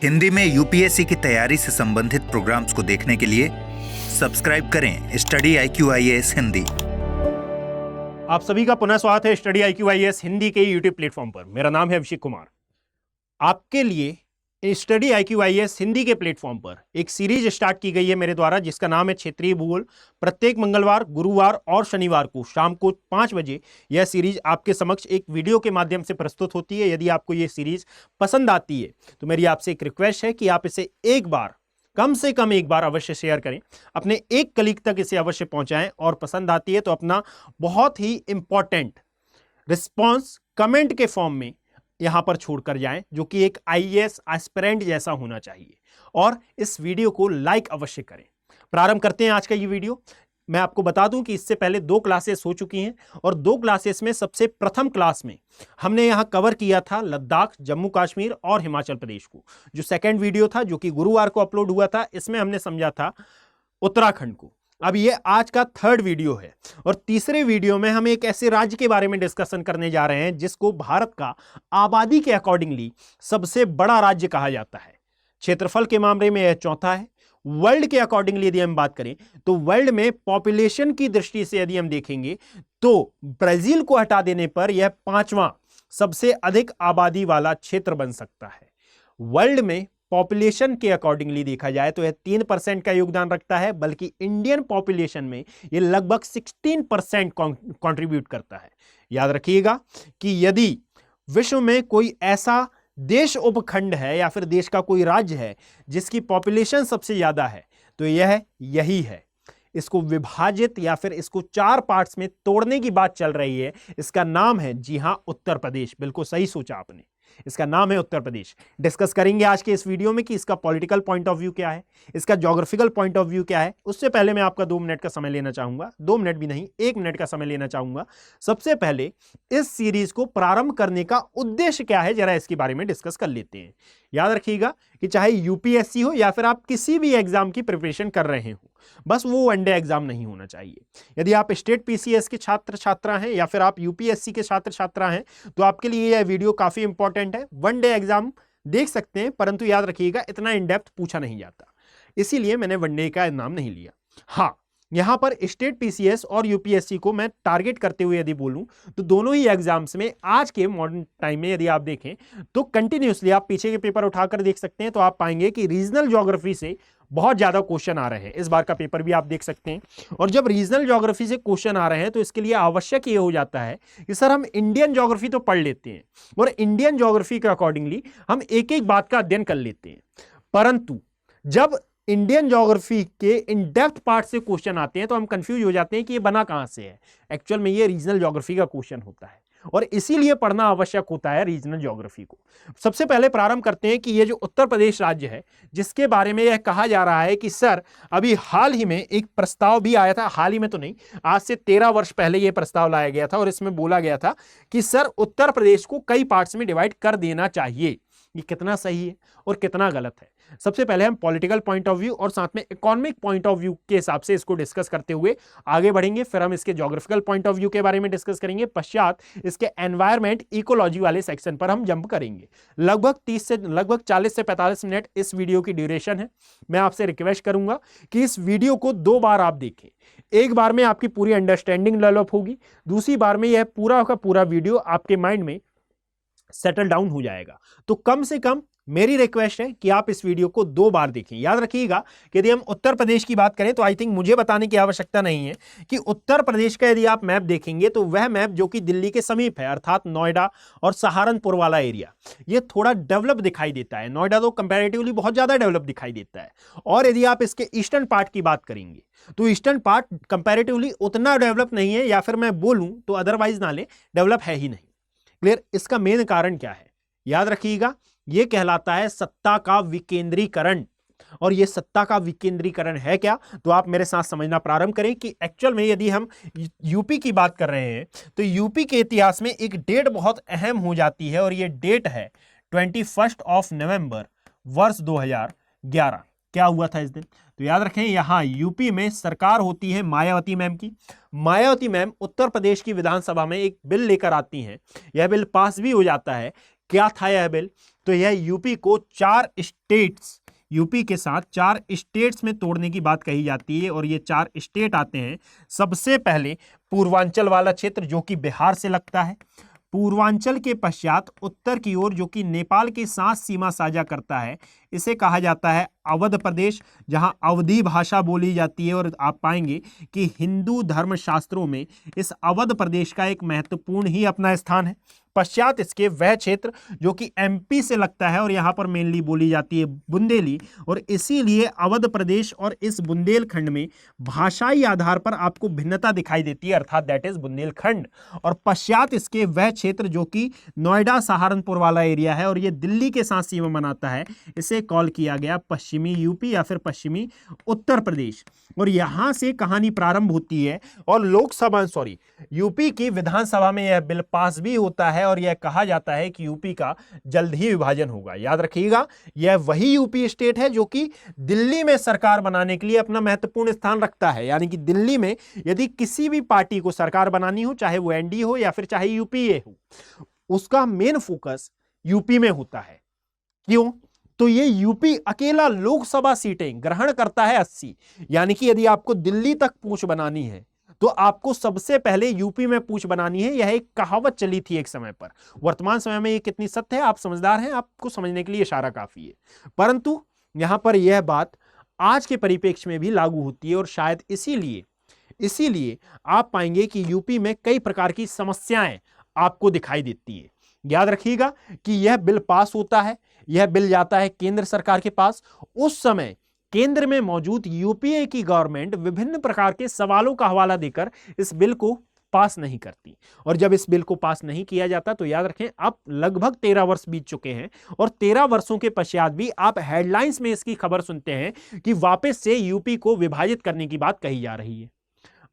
हिंदी में यूपीएससी की तैयारी से संबंधित प्रोग्राम्स को देखने के लिए सब्सक्राइब करें स्टडी IQIAS हिंदी। आप सभी का पुनः स्वागत है स्टडी IQIAS हिंदी के यूट्यूब प्लेटफॉर्म पर। मेरा नाम है अभिषेक कुमार। आपके लिए स्टडी IQIAS हिंदी के प्लेटफॉर्म पर एक सीरीज स्टार्ट की गई है मेरे द्वारा, जिसका नाम है क्षेत्रीय भूगोल। प्रत्येक मंगलवार, गुरुवार और शनिवार को शाम को 5 बजे यह सीरीज आपके समक्ष एक वीडियो के माध्यम से प्रस्तुत होती है। यदि आपको यह सीरीज पसंद आती है तो मेरी आपसे एक रिक्वेस्ट है कि आप इसे एक बार, कम से कम एक बार अवश्य शेयर करें, अपने एक कलीग तक इसे अवश्य पहुंचाएं। और पसंद आती है तो अपना बहुत ही इंपॉर्टेंट रिस्पॉन्स कमेंट के फॉर्म में यहां पर छोड़कर जाएं, जो कि एक IAS एस्पिरेंट जैसा होना चाहिए। और इस वीडियो को लाइक अवश्य करें। प्रारंभ करते हैं आज का ये वीडियो। मैं आपको बता दूं कि इससे पहले 2 क्लासेस हो चुकी हैं और 2 क्लासेस में सबसे प्रथम क्लास में हमने यहां कवर किया था लद्दाख, जम्मू कश्मीर और हिमाचल प्रदेश को। जो सेकंड वीडियो था, जो कि गुरुवार को अपलोड हुआ था, इसमें हमने समझा था उत्तराखंड को। अब ये आज का 3rd वीडियो है और तीसरे वीडियो में हम एक ऐसे राज्य के बारे में डिस्कशन करने जा रहे हैं जिसको भारत का आबादी के अकॉर्डिंगली सबसे बड़ा राज्य कहा जाता है। क्षेत्रफल के मामले में यह चौथा है। वर्ल्ड के अकॉर्डिंगली यदि हम बात करें तो वर्ल्ड में पॉपुलेशन की दृष्टि से यदि हम देखेंगे तो ब्राजील को हटा देने पर यह 5वां सबसे अधिक आबादी वाला क्षेत्र बन सकता है। वर्ल्ड में पॉपुलेशन के अकॉर्डिंगली देखा जाए तो यह 3% का योगदान रखता है, बल्कि इंडियन पॉपुलेशन में यह लगभग 16% कंट्रीब्यूट करता है। याद रखिएगा कि यदि विश्व में कोई ऐसा देश उपखंड है या फिर देश का कोई राज्य है जिसकी पॉपुलेशन सबसे ज्यादा है तो यह यही है। इसको विभाजित या फिर इसको 4 पार्ट्स में तोड़ने की बात चल रही है। इसका नाम है, जी हां, उत्तर प्रदेश। बिल्कुल सही सोचा आपने, इसका नाम है उत्तर प्रदेश। डिस्कस करेंगे आज के इस वीडियो में कि इसका पॉलिटिकल पॉइंट ऑफ व्यू क्या है, इसका ज्योग्राफिकल पॉइंट ऑफ व्यू क्या है। उससे पहले मैं आपका 2 मिनट का समय लेना चाहूंगा। 2 मिनट भी नहीं, 1 मिनट का समय लेना चाहूंगा। सबसे पहले इस सीरीज को प्रारंभ करने का उद्देश्य क्या है, जरा इसके बारे में डिस्कस कर लेते हैं। याद रखिएगा कि चाहे यूपीएससी हो या फिर आप किसी भी एग्जाम की प्रिपरेशन कर रहे हो, बस वो वनडे एग्जाम नहीं होना चाहिए। यदि आप स्टेट PCS के छात्र छात्रा हैं या फिर आप यूपीएससी के छात्र छात्रा हैं तो आपके लिए यह वीडियो काफी इंपॉर्टेंट है। वनडे एग्जाम देख सकते हैं, परंतु याद रखिएगा इतना इन डेप्थ पूछा नहीं जाता, इसीलिए मैंने वनडे का नाम नहीं लिया। हाँ, यहां पर स्टेट PCS और यूपीएससी को मैं टारगेट करते हुए यदि बोलूं तो दोनों ही एग्जाम्स में आज के मॉडर्न टाइम में यदि आप देखें तो कंटिन्यूसली आप पीछे के पेपर उठाकर देख सकते हैं तो आप पाएंगे कि रीजनल ज्योग्राफी से बहुत ज्यादा क्वेश्चन आ रहे हैं। इस बार का पेपर भी आप देख सकते हैं। और जब रीजनल ज्योग्राफी से क्वेश्चन आ रहे हैं तो इसके लिए आवश्यक ये हो जाता है कि सर हम इंडियन ज्योग्राफी तो पढ़ लेते हैं और इंडियन ज्योग्राफी के अकॉर्डिंगली हम एक एक बात का अध्ययन कर लेते हैं, परंतु जब इंडियन ज्योग्राफी के इन डेप्थ पार्ट से क्वेश्चन आते हैं तो हम कंफ्यूज हो जाते हैं कि ये बना कहां से है। एक्चुअल में ये रीजनल ज्योग्राफी का क्वेश्चन होता है और इसीलिए पढ़ना आवश्यक होता है रीजनल ज्योग्राफी को। सबसे पहले प्रारंभ करते हैं कि ये जो उत्तर प्रदेश राज्य है, जिसके बारे में यह कहा जा रहा है कि सर अभी हाल ही में एक प्रस्ताव भी आया था, हाल ही में तो नहीं, आज से 13 वर्ष पहले यह प्रस्ताव लाया गया था और इसमें बोला गया था कि सर उत्तर प्रदेश को कई पार्ट्स में डिवाइड कर देना चाहिए। ये कितना सही है और कितना गलत है, सबसे पहले हम पॉलिटिकल पॉइंट ऑफ व्यू और साथ में इकोनॉमिक पॉइंट ऑफ व्यू के हिसाब से इसको डिस्कस करते हुए आगे बढ़ेंगे। फिर हम इसके ज्योग्राफिकल पॉइंट ऑफ व्यू के बारे में डिस्कस करेंगे। पश्चात इसके एनवायरमेंट इकोलॉजी वाले सेक्शन पर हम जंप करेंगे। लगभग 40 से 45 मिनट इस वीडियो की ड्यूरेशन है। मैं आपसे रिक्वेस्ट करूंगा कि इस वीडियो को 2 बार आप देखें। एक बार में आपकी पूरी अंडरस्टैंडिंग डेवलप होगी, दूसरी बार में यह पूरा का पूरा वीडियो आपके माइंड में सेटल डाउन हो जाएगा। तो कम से कम मेरी रिक्वेस्ट है कि आप इस वीडियो को 2 बार देखें। याद रखिएगा कि यदि हम उत्तर प्रदेश की बात करें तो आई थिंक मुझे बताने की आवश्यकता नहीं है कि उत्तर प्रदेश का यदि आप मैप देखेंगे तो वह मैप जो कि दिल्ली के समीप है, अर्थात नोएडा और सहारनपुर वाला एरिया, ये थोड़ा डेवलप दिखाई देता है। नोएडा तो कंपैरेटिवली बहुत ज्यादा डेवलप दिखाई देता है। और यदि आप इसके ईस्टर्न पार्ट की बात करेंगे तो ईस्टर्न पार्ट कंपैरेटिवली उतना डेवलप नहीं है, या फिर मैं बोलूं तो अदरवाइज ना ले, डेवलप है ही नहीं। क्लियर? इसका मेन कारण क्या है? याद रखिएगा, यह कहलाता है सत्ता का विकेंद्रीकरण। और यह सत्ता का विकेंद्रीकरण है क्या, तो आप मेरे साथ समझना प्रारंभ करें कि एक्चुअल में यदि हम यूपी की बात कर रहे हैं तो यूपी के इतिहास में एक डेट बहुत अहम हो जाती है और यह डेट है 21 नवंबर वर्ष 2011। क्या हुआ था इस दिन? तो याद रखें, यहां यूपी में सरकार होती है मायावती मैम की। मायावती मैम उत्तर प्रदेश की विधानसभा में एक बिल लेकर आती हैं। यह बिल पास भी हो जाता है। क्या था यह बिल? तो यह यूपी को 4 स्टेट्स, यूपी के साथ 4 स्टेट्स में तोड़ने की बात कही जाती है। और ये 4 स्टेट आते हैं, सबसे पहले पूर्वांचल वाला क्षेत्र जो कि बिहार से लगता है, पूर्वांचल के पश्चात उत्तर की ओर जो कि नेपाल के साथ सीमा साझा करता है, इसे कहा जाता है अवध प्रदेश, जहां अवधी भाषा बोली जाती है। और आप पाएंगे कि हिंदू धर्म शास्त्रों में इस अवध प्रदेश का एक महत्वपूर्ण ही अपना स्थान है। पश्चात इसके वह क्षेत्र जो कि एमपी से लगता है और यहाँ पर मेनली बोली जाती है बुंदेली, और इसीलिए अवध प्रदेश और इस बुंदेलखंड में भाषाई आधार पर आपको भिन्नता दिखाई देती है, अर्थात दैट इज बुंदेलखंड। और पश्चात इसके वह क्षेत्र जो कि नोएडा सहारनपुर वाला एरिया है और ये दिल्ली के साथ सीमा बनाता है, इसे कॉल किया गया पश्चिमी यूपी या फिर पश्चिमी उत्तर प्रदेश। और यहां से कहानी प्रारंभ होती है और यूपी की विधानसभा में यह बिल पास भी होता है और यह कहा जाता है कि यूपी का जल्द ही विभाजन होगा। याद रखिएगा, यह वही यूपी स्टेट है जो कि दिल्ली में सरकार बनाने के लिए अपना महत्वपूर्ण स्थान रखता है। यानी कि दिल्ली में यदि किसी भी पार्टी को सरकार बनानी हो, चाहे वो एनडीए हो या फिर चाहे यूपीए हो, उसका मेन फोकस यूपी में होता है। क्यों? तो ये यूपी अकेला लोकसभा सीटें ग्रहण करता है 80। यानी कि यदि आपको दिल्ली तक पूंछ बनानी है तो आपको सबसे पहले यूपी में पूंछ बनानी है। यह एक कहावत चली थी एक समय पर। वर्तमान समय में ये कितनी सत्य है, आप समझदार हैं, आपको समझने के लिए इशारा काफी है। परंतु यहां पर यह बात आज के परिप्रेक्ष्य में भी लागू होती है और शायद इसीलिए आप पाएंगे कि यूपी में कई प्रकार की समस्याएं आपको दिखाई देती है। याद रखिएगा कि यह बिल पास होता है, यह बिल जाता है केंद्र सरकार के पास। उस समय केंद्र में मौजूद यूपीए की गवर्नमेंट विभिन्न प्रकार के सवालों का हवाला देकर इस बिल को पास नहीं करती। और जब इस बिल को पास नहीं किया जाता तो याद रखें, अब लगभग 13 वर्ष बीत चुके हैं और 13 वर्षों के पश्चात भी आप हेडलाइंस में इसकी खबर सुनते हैं कि वापस से यूपी को विभाजित करने की बात कही जा रही है।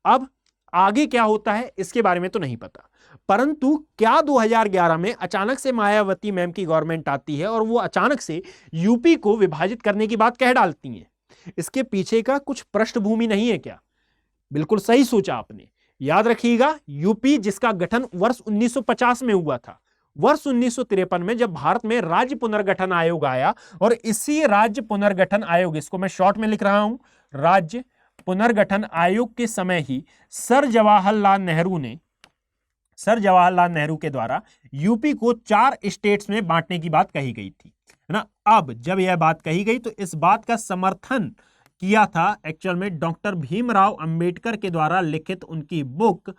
अब आगे क्या होता है इसके बारे में तो नहीं पता, परंतु क्या 2011 में अचानक से मायावती मैम की गवर्नमेंट आती है और वो अचानक से यूपी को विभाजित करने की बात कह डालती हैं। इसके पीछे का कुछ पृष्ठभूमि नहीं है क्या? बिल्कुल सही सोचा आपने। याद रखिएगा, यूपी जिसका गठन वर्ष 1950 में हुआ था, वर्ष 1953 में जब भारत में राज्य पुनर्गठन आयोग आया, और इसी राज्य पुनर्गठन आयोग, इसको मैं शॉर्ट में लिख रहा हूं, राज्य पुनर्गठन आयोग के समय ही सर जवाहरलाल नेहरू के द्वारा यूपी को 4 स्टेट्स में बांटने की बात कही गई थी, है ना। अब जब यह बात कही गई तो इस बात का समर्थन किया था एक्चुअल में डॉक्टर भीमराव अंबेडकर के द्वारा लिखित उनकी book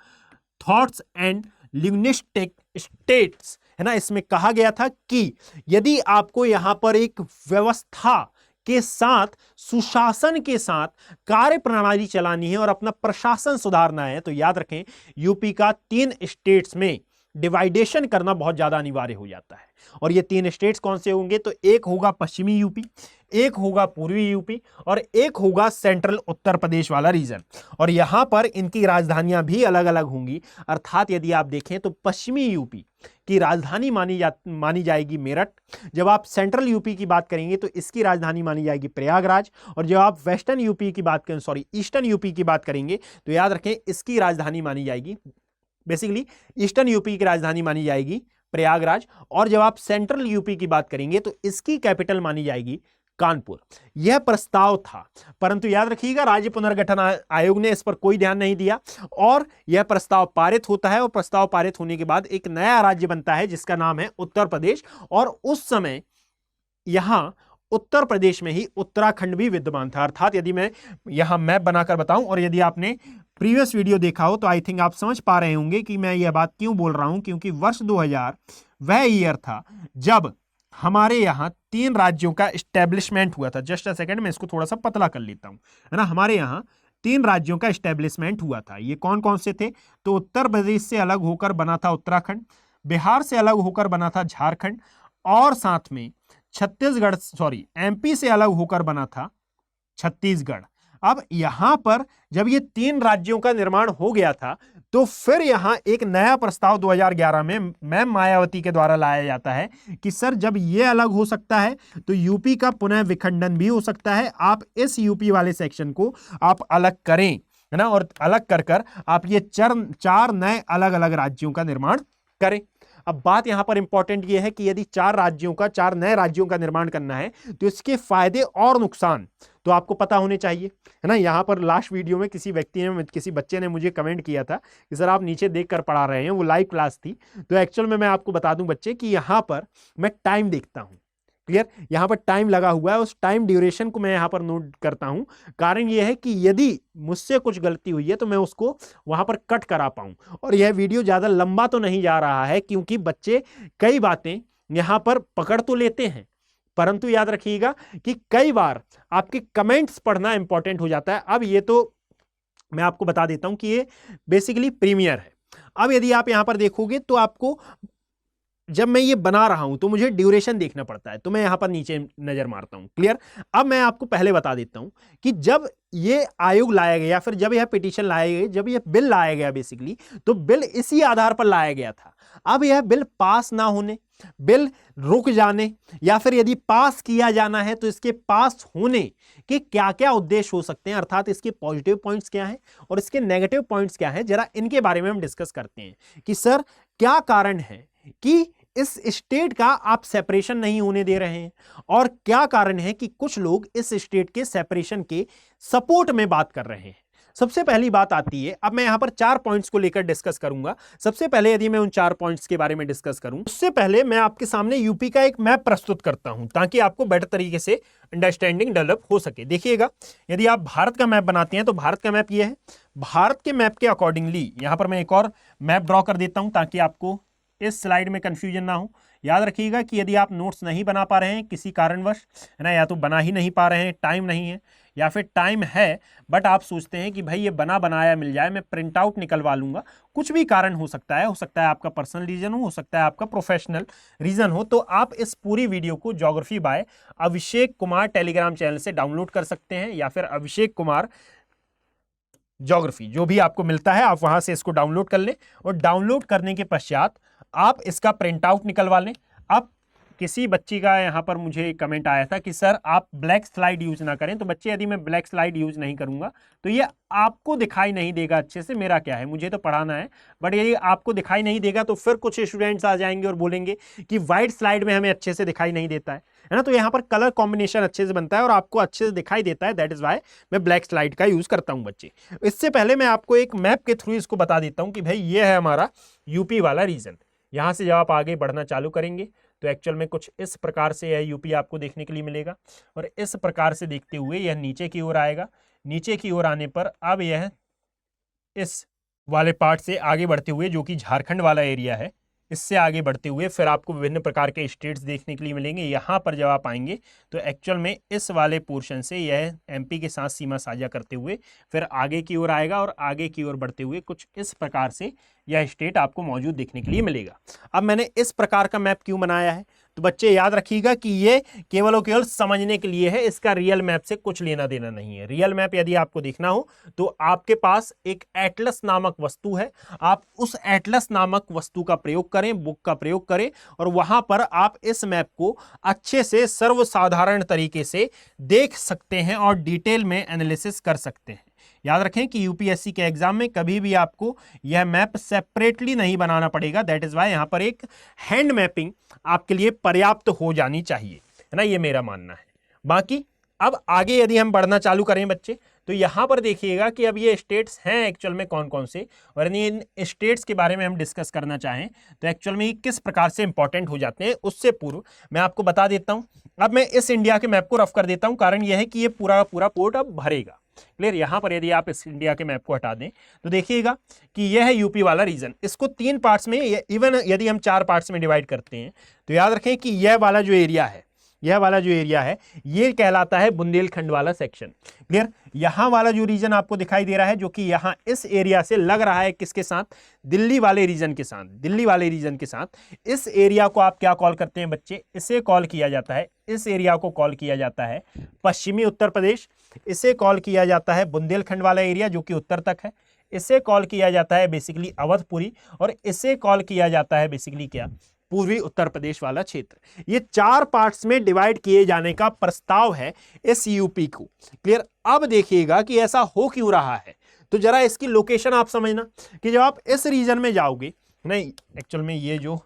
thoughts and linguistic states, है ना। इसमें कहा गया था कि यदि आपको यहां पर एक व्यवस्था के साथ, सुशासन के साथ कार्य प्रणाली चलानी है और अपना प्रशासन सुधारना है, तो याद रखें यूपी का 3 स्टेट्स में डिवाइडेशन करना बहुत ज्यादा अनिवार्य हो जाता है। और ये 3 स्टेट्स कौन से होंगे? तो एक होगा पश्चिमी यूपी, एक होगा पूर्वी यूपी और एक होगा सेंट्रल उत्तर प्रदेश वाला रीजन। और यहां पर इनकी राजधानियां भी अलग अलग होंगी। अर्थात यदि आप देखें तो पश्चिमी यूपी की राजधानी मानी जाएगी मेरठ। जब आप सेंट्रल यूपी की बात करेंगे तो इसकी राजधानी मानी जाएगी प्रयागराज। और जब आप वेस्टर्न यूपी की बात करें, ईस्टर्न यूपी की बात करेंगे तो याद रखें इसकी राजधानी मानी जाएगी, बेसिकली ईस्टर्न यूपी की राजधानी मानी जाएगी प्रयागराज। और जब आप सेंट्रल यूपी की बात करेंगे तो इसकी कैपिटल मानी जाएगी कानपुर। यह प्रस्ताव था, परंतु याद रखिएगा राज्य पुनर्गठन आयोग ने इस पर कोई ध्यान नहीं दिया और यह प्रस्ताव पारित होता है। और प्रस्ताव पारित होने के बाद एक नया राज्य बनता है जिसका नाम है उत्तर प्रदेश। और उस समय यहां उत्तर प्रदेश में ही उत्तराखंड भी विद्यमान था। अर्थात यदि मैं यहां मैप बनाकर बताऊं, और यदि आपने प्रीवियस वीडियो देखा हो तो आई थिंक आप समझ पा रहे होंगे कि मैं यह बात क्यों बोल रहा हूं, क्योंकि वर्ष 2000 वह ईयर था जब हमारे यहाँ 3 राज्यों का एस्टेब्लिशमेंट हुआ था। जस्ट अ सेकंड, मैं इसको थोड़ा सा पतला कर लेता हूं, है ना। हमारे यहाँ 3 राज्यों का एस्टेब्लिशमेंट हुआ था। ये कौन कौन से थे? तो उत्तर प्रदेश से अलग होकर बना था उत्तराखंड, बिहार से अलग होकर बना था झारखंड, और साथ में एमपी से अलग होकर बना था छत्तीसगढ़। अब यहां पर जब ये 3 राज्यों का निर्माण हो गया था तो फिर यहां एक नया प्रस्ताव 2011 में मैम मायावती के द्वारा लाया जाता है कि सर जब ये अलग हो सकता है तो यूपी का पुनः विखंडन भी हो सकता है। आप इस यूपी वाले सेक्शन को आप अलग करें, है ना, और अलग कर आप ये 4 नए अलग अलग राज्यों का निर्माण करें। अब बात यहां पर इंपॉर्टेंट ये है कि यदि 4 नए राज्यों का निर्माण करना है तो इसके फायदे और नुकसान तो आपको पता होने चाहिए, है ना। यहां पर लास्ट वीडियो में किसी बच्चे ने मुझे कमेंट किया था कि सर आप नीचे देख कर पढ़ा रहे हैं, वो लाइव क्लास थी। तो एक्चुअल में मैं आपको बता दूं बच्चे कि यहां पर मैं टाइम देखता हूं, क्लियर। यहां पर टाइम लगा हुआ है, उस टाइम ड्यूरेशन को मैं यहां पर नोट करता हूं। कारण यह है कि यदि मुझसे कुछ गलती हुई है तो मैं उसको वहां पर कट करा पाऊं। और यह वीडियो ज्यादा लंबा तो नहीं जा रहा है, क्योंकि बच्चे कई बातें यहां पर पकड़ तो लेते हैं, परंतु याद रखिएगा कि कई बार आपके कमेंट्स पढ़ना इंपॉर्टेंट हो जाता है। अब ये तो मैं आपको बता देता हूं कि ये बेसिकली प्रीमियर है। अब यदि आप यहां पर देखोगे तो आपको, जब मैं ये बना रहा हूं तो मुझे ड्यूरेशन देखना पड़ता है, तो मैं यहां पर नीचे नजर मारता हूं, क्लियर। अब मैं आपको पहले बता देता हूं कि जब ये आयोग लाया गया, फिर जब यह पिटीशन लाया गया, जब यह बिल लाया गया बेसिकली, तो बिल इसी आधार पर लाया गया था। अब यह बिल पास ना होने, बिल रुक जाने, या फिर यदि पास किया जाना है तो इसके पास होने के क्या क्या उद्देश्य हो सकते हैं, अर्थात इसके पॉजिटिव पॉइंट्स क्या हैं और इसके नेगेटिव पॉइंट्स क्या हैं, जरा इनके बारे में हम डिस्कस करते हैं कि सर क्या कारण है कि इस स्टेट का आप सेपरेशन नहीं होने दे रहे हैं, और क्या कारण है कि कुछ लोग इस स्टेट के सेपरेशन के सपोर्ट में बात कर रहे हैं। सबसे पहली बात आती है, अब मैं यहां पर 4 पॉइंट्स को लेकर डिस्कस करूंगा। सबसे पहले यदि मैं उन 4 पॉइंट्स के बारे में डिस्कस करूं, उससे पहले मैं आपके सामने यूपी का एक मैप प्रस्तुत करता हूं ताकि आपको बेटर तरीके से अंडरस्टैंडिंग डेवलप हो सके। देखिएगा, यदि आप भारत का मैप बनाते हैं तो भारत का मैप ये है। भारत के मैप के अकॉर्डिंगली यहां पर मैं एक और मैप ड्रॉ कर देता हूं ताकि आपको इस स्लाइड में कंफ्यूजन ना हो। याद रखिएगा कि यदि आप नोट्स नहीं बना पा रहे हैं किसी कारणवश, है ना, या तो बना ही नहीं पा रहे हैं, टाइम नहीं है, या फिर टाइम है बट आप सोचते हैं कि भाई ये बना बनाया मिल जाए, मैं प्रिंट आउट निकलवा लूंगा, कुछ भी कारण हो सकता है आपका पर्सनल रीजन हो सकता है आपका प्रोफेशनल रीजन हो, तो आप इस पूरी वीडियो को geography bye Abhishek Kumar Telegram channel से डाउनलोड कर सकते हैं, या फिर अभिषेक कुमार ज्योग्राफी जो भी आपको मिलता है आप वहां से इसको डाउनलोड कर लें, और डाउनलोड करने के पश्चात आप इसका प्रिंट आउट निकलवा लें। अब किसी बच्ची का यहाँ पर मुझे कमेंट आया था कि सर आप ब्लैक स्लाइड यूज ना करें, तो बच्चे यदि मैं ब्लैक स्लाइड यूज नहीं करूंगा तो ये आपको दिखाई नहीं देगा अच्छे से। मेरा क्या है, मुझे तो पढ़ाना है, बट यदि आपको दिखाई नहीं देगा तो फिर कुछ स्टूडेंट्स आ जाएंगे और बोलेंगे कि व्हाइट स्लाइड में हमें अच्छे से दिखाई नहीं देता है ना। तो यहाँ पर कलर कॉम्बिनेशन अच्छे से बनता है और आपको अच्छे से दिखाई देता है, दैट इज वाई मैं ब्लैक स्लाइड का यूज करता हूँ बच्चे। इससे पहले मैं आपको एक मैप के थ्रू इसको बता देता हूँ कि भाई ये है हमारा यूपी वाला रीजन। यहाँ से जब आप आगे बढ़ना चालू करेंगे तो एक्चुअल में कुछ इस प्रकार से यह यूपी आपको देखने के लिए मिलेगा, और इस प्रकार से देखते हुए यह नीचे की ओर आएगा। नीचे की ओर आने पर अब यह इस वाले पार्ट से आगे बढ़ते हुए, जो कि झारखंड वाला एरिया है, इससे आगे बढ़ते हुए फिर आपको विभिन्न प्रकार के स्टेट्स देखने के लिए मिलेंगे। यहाँ पर जब आप आएंगे तो एक्चुअल में इस वाले पोर्शन से यह एमपी के साथ सीमा साझा करते हुए फिर आगे की ओर आएगा, और आगे की ओर बढ़ते हुए कुछ इस प्रकार से यह स्टेट आपको मौजूद देखने के लिए मिलेगा। अब मैंने इस प्रकार का मैप क्यों बनाया है, तो बच्चे याद रखिएगा कि ये केवल और केवल समझने के लिए है, इसका रियल मैप से कुछ लेना देना नहीं है। रियल मैप यदि आपको देखना हो तो आपके पास एक एटलस नामक वस्तु है, आप उस एटलस नामक वस्तु का प्रयोग करें, बुक का प्रयोग करें, और वहां पर आप इस मैप को अच्छे से सर्वसाधारण तरीके से देख सकते हैं और डिटेल में एनालिसिस कर सकते हैं। याद रखें कि यूपीएससी के एग्जाम में कभी भी आपको यह मैप सेपरेटली नहीं बनाना पड़ेगा, दैट इज वाई यहां पर एक हैंड मैपिंग आपके लिए पर्याप्त हो जानी चाहिए, है ना, ये मेरा मानना है। बाकी अब आगे यदि हम बढ़ना चालू करें बच्चे, तो यहां पर देखिएगा कि अब ये स्टेट्स हैं एक्चुअल में कौन कौन से, और यदि इन स्टेट्स के बारे में हम डिस्कस करना चाहें तो एक्चुअल में किस प्रकार से इंपॉर्टेंट हो जाते हैं, उससे पूर्व मैं आपको बता देता हूं। अब मैं इस इंडिया के मैप को रफ कर देता हूं, कारण यह है कि ये पूरा पूरा पोर्ट अब भरेगा, क्लियर। यहां पर यदि आप इस इंडिया के मैप को हटा दें तो देखिएगा कि यह है यूपी वाला रीजन। इसको 3 पार्ट्स में, इवन यदि हम 4 पार्ट्स में डिवाइड करते हैं तो याद रखें कि यह वाला जो एरिया है ये कहलाता है बुंदेलखंड वाला सेक्शन, क्लियर। यहां वाला जो रीजन आपको दिखाई दे रहा है, जो कि यहां इस एरिया से लग रहा है किसके साथ, दिल्ली वाले रीजन के साथ, इस एरिया को आप क्या कॉल करते हैं बच्चे, इसे कॉल किया जाता है, इस एरिया को कॉल किया जाता है पश्चिमी उत्तर प्रदेश, इसे कॉल किया जाता है बुंदेलखंड वाला एरिया जो कि उत्तर तक है, इसे कॉल किया जाता है बेसिकली अवधपुरी, और इसे कॉल किया जाता है बेसिकली क्या, पूर्वी उत्तर प्रदेश वाला क्षेत्र। ये 4 पार्ट्स में डिवाइड किए जाने का प्रस्ताव है इस यूपी को, क्लियर। अब देखिएगा कि ऐसा हो क्यों रहा है, तो जरा इसकी लोकेशन आप समझना कि जब आप इस रीजन में जाओगे, नहीं एक्चुअल में ये जो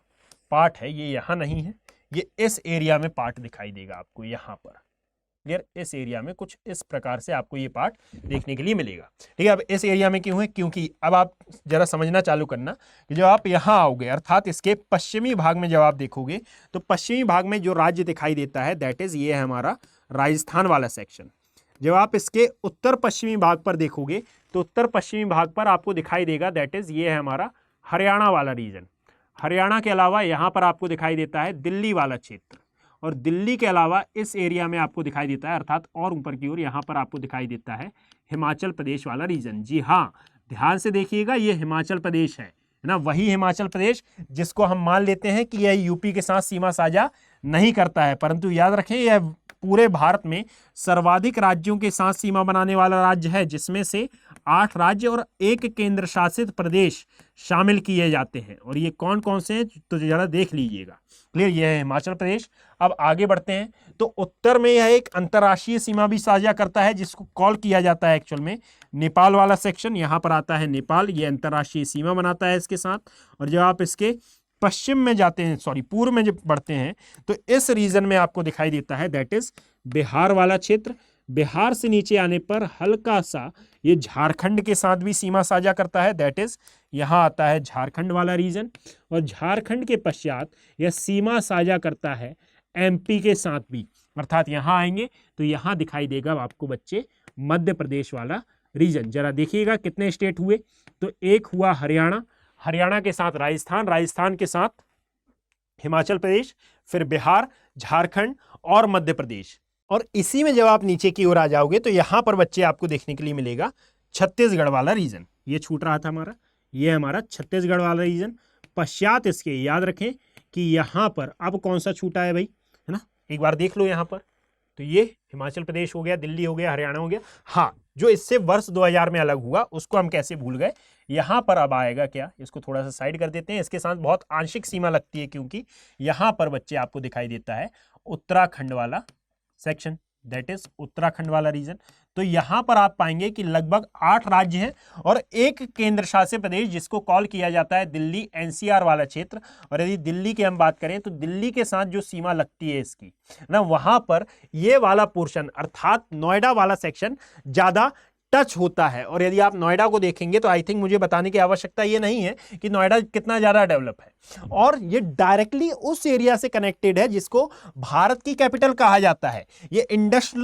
पार्ट है ये यहाँ नहीं है, ये इस एरिया में पार्ट दिखाई देगा आपको यहाँ पर। क्लियर, इस एरिया में कुछ इस प्रकार से आपको ये पार्ट देखने के लिए मिलेगा। ठीक है, अब इस एरिया में क्यों है, क्योंकि अब आप जरा समझना चालू करना कि जब आप यहाँ आओगे अर्थात इसके पश्चिमी भाग में जब आप देखोगे तो पश्चिमी भाग में जो राज्य दिखाई देता है दैट इज ये है हमारा राजस्थान वाला सेक्शन। जब आप इसके उत्तर पश्चिमी भाग पर देखोगे तो उत्तर पश्चिमी भाग पर आपको दिखाई देगा दैट इज ये है हमारा हरियाणा वाला रीजन। हरियाणा के अलावा यहाँ पर आपको दिखाई देता है दिल्ली वाला क्षेत्र, और दिल्ली के अलावा इस एरिया में आपको दिखाई देता है अर्थात और ऊपर की ओर यहाँ पर आपको दिखाई देता है हिमाचल प्रदेश वाला रीजन। जी हाँ, ध्यान से देखिएगा, ये हिमाचल प्रदेश है ना, वही हिमाचल प्रदेश जिसको हम मान लेते हैं कि यह यूपी के साथ सीमा साझा नहीं करता है, परंतु याद रखें यह पूरे भारत में सर्वाधिक राज्यों के साथ सीमा बनाने वाला राज्य है, जिसमें से 8 राज्य और 1 केंद्र शासित प्रदेश शामिल किए जाते हैं। और ये कौन कौन से हैं तो जरा देख लीजिएगा। क्लियर, ये है हिमाचल प्रदेश। अब आगे बढ़ते हैं तो उत्तर में यह एक अंतर्राष्ट्रीय सीमा भी साझा करता है जिसको कॉल किया जाता है एक्चुअल में नेपाल वाला सेक्शन। यहाँ पर आता है नेपाल, ये अंतर्राष्ट्रीय सीमा बनाता है इसके साथ। और जब आप इसके पश्चिम में जाते हैं, सॉरी पूर्व में जब बढ़ते हैं तो इस रीजन में आपको दिखाई देता है दैट इज बिहार वाला क्षेत्र। बिहार से नीचे आने पर हल्का सा ये झारखंड के साथ भी सीमा साझा करता है, दैट इज यहाँ आता है झारखंड वाला रीजन। और झारखंड के पश्चात यह सीमा साझा करता है एमपी के साथ भी, अर्थात यहाँ आएंगे तो यहाँ दिखाई देगा आपको बच्चे मध्य प्रदेश वाला रीजन। जरा देखिएगा कितने स्टेट हुए, तो एक हुआ हरियाणा, हरियाणा के साथ राजस्थान, राजस्थान के साथ हिमाचल प्रदेश, फिर बिहार, झारखंड और मध्य प्रदेश। और इसी में जब आप नीचे की ओर आ जाओगे तो यहां पर बच्चे आपको देखने के लिए मिलेगा छत्तीसगढ़ वाला रीजन। ये छूट रहा था हमारा, ये हमारा छत्तीसगढ़ वाला रीजन। पश्चात इसके याद रखें कि यहां पर अब कौन सा छूटा है भाई, है ना, एक बार देख लो यहां पर। तो ये हिमाचल प्रदेश हो गया, दिल्ली हो गया, हरियाणा हो गया। हाँ, जो इससे वर्ष 2000 में अलग हुआ उसको हम कैसे भूल गए। यहां पर अब आएगा क्या, इसको थोड़ा सा साइड कर देते हैं, इसके साथ बहुत आंशिक सीमा लगती है क्योंकि यहां पर बच्चे आपको दिखाई देता है उत्तराखंड वाला सेक्शन, दैट इज उत्तराखंड वाला रीजन। तो यहां पर आप पाएंगे कि लगभग 8 राज्य हैं और 1 केंद्र शासित प्रदेश जिसको कॉल किया जाता है दिल्ली, एनसीआर वाला क्षेत्र। और यदि दिल्ली की हम बात करें तो दिल्ली के साथ जो सीमा लगती है इसकी ना, वहां पर ये वाला पोर्शन अर्थात नोएडा वाला सेक्शन ज्यादा टच होता है। और यदि आप नोएडा को देखेंगे तो आई थिंक मुझे बताने की आवश्यकता ये नहीं है कि नोएडा कितना ज्यादा डेवलप है, और ये डायरेक्टली उस एरिया से कनेक्टेड है जिसको भारत की कैपिटल कहा जाता है। ये इंडस्ट्रीज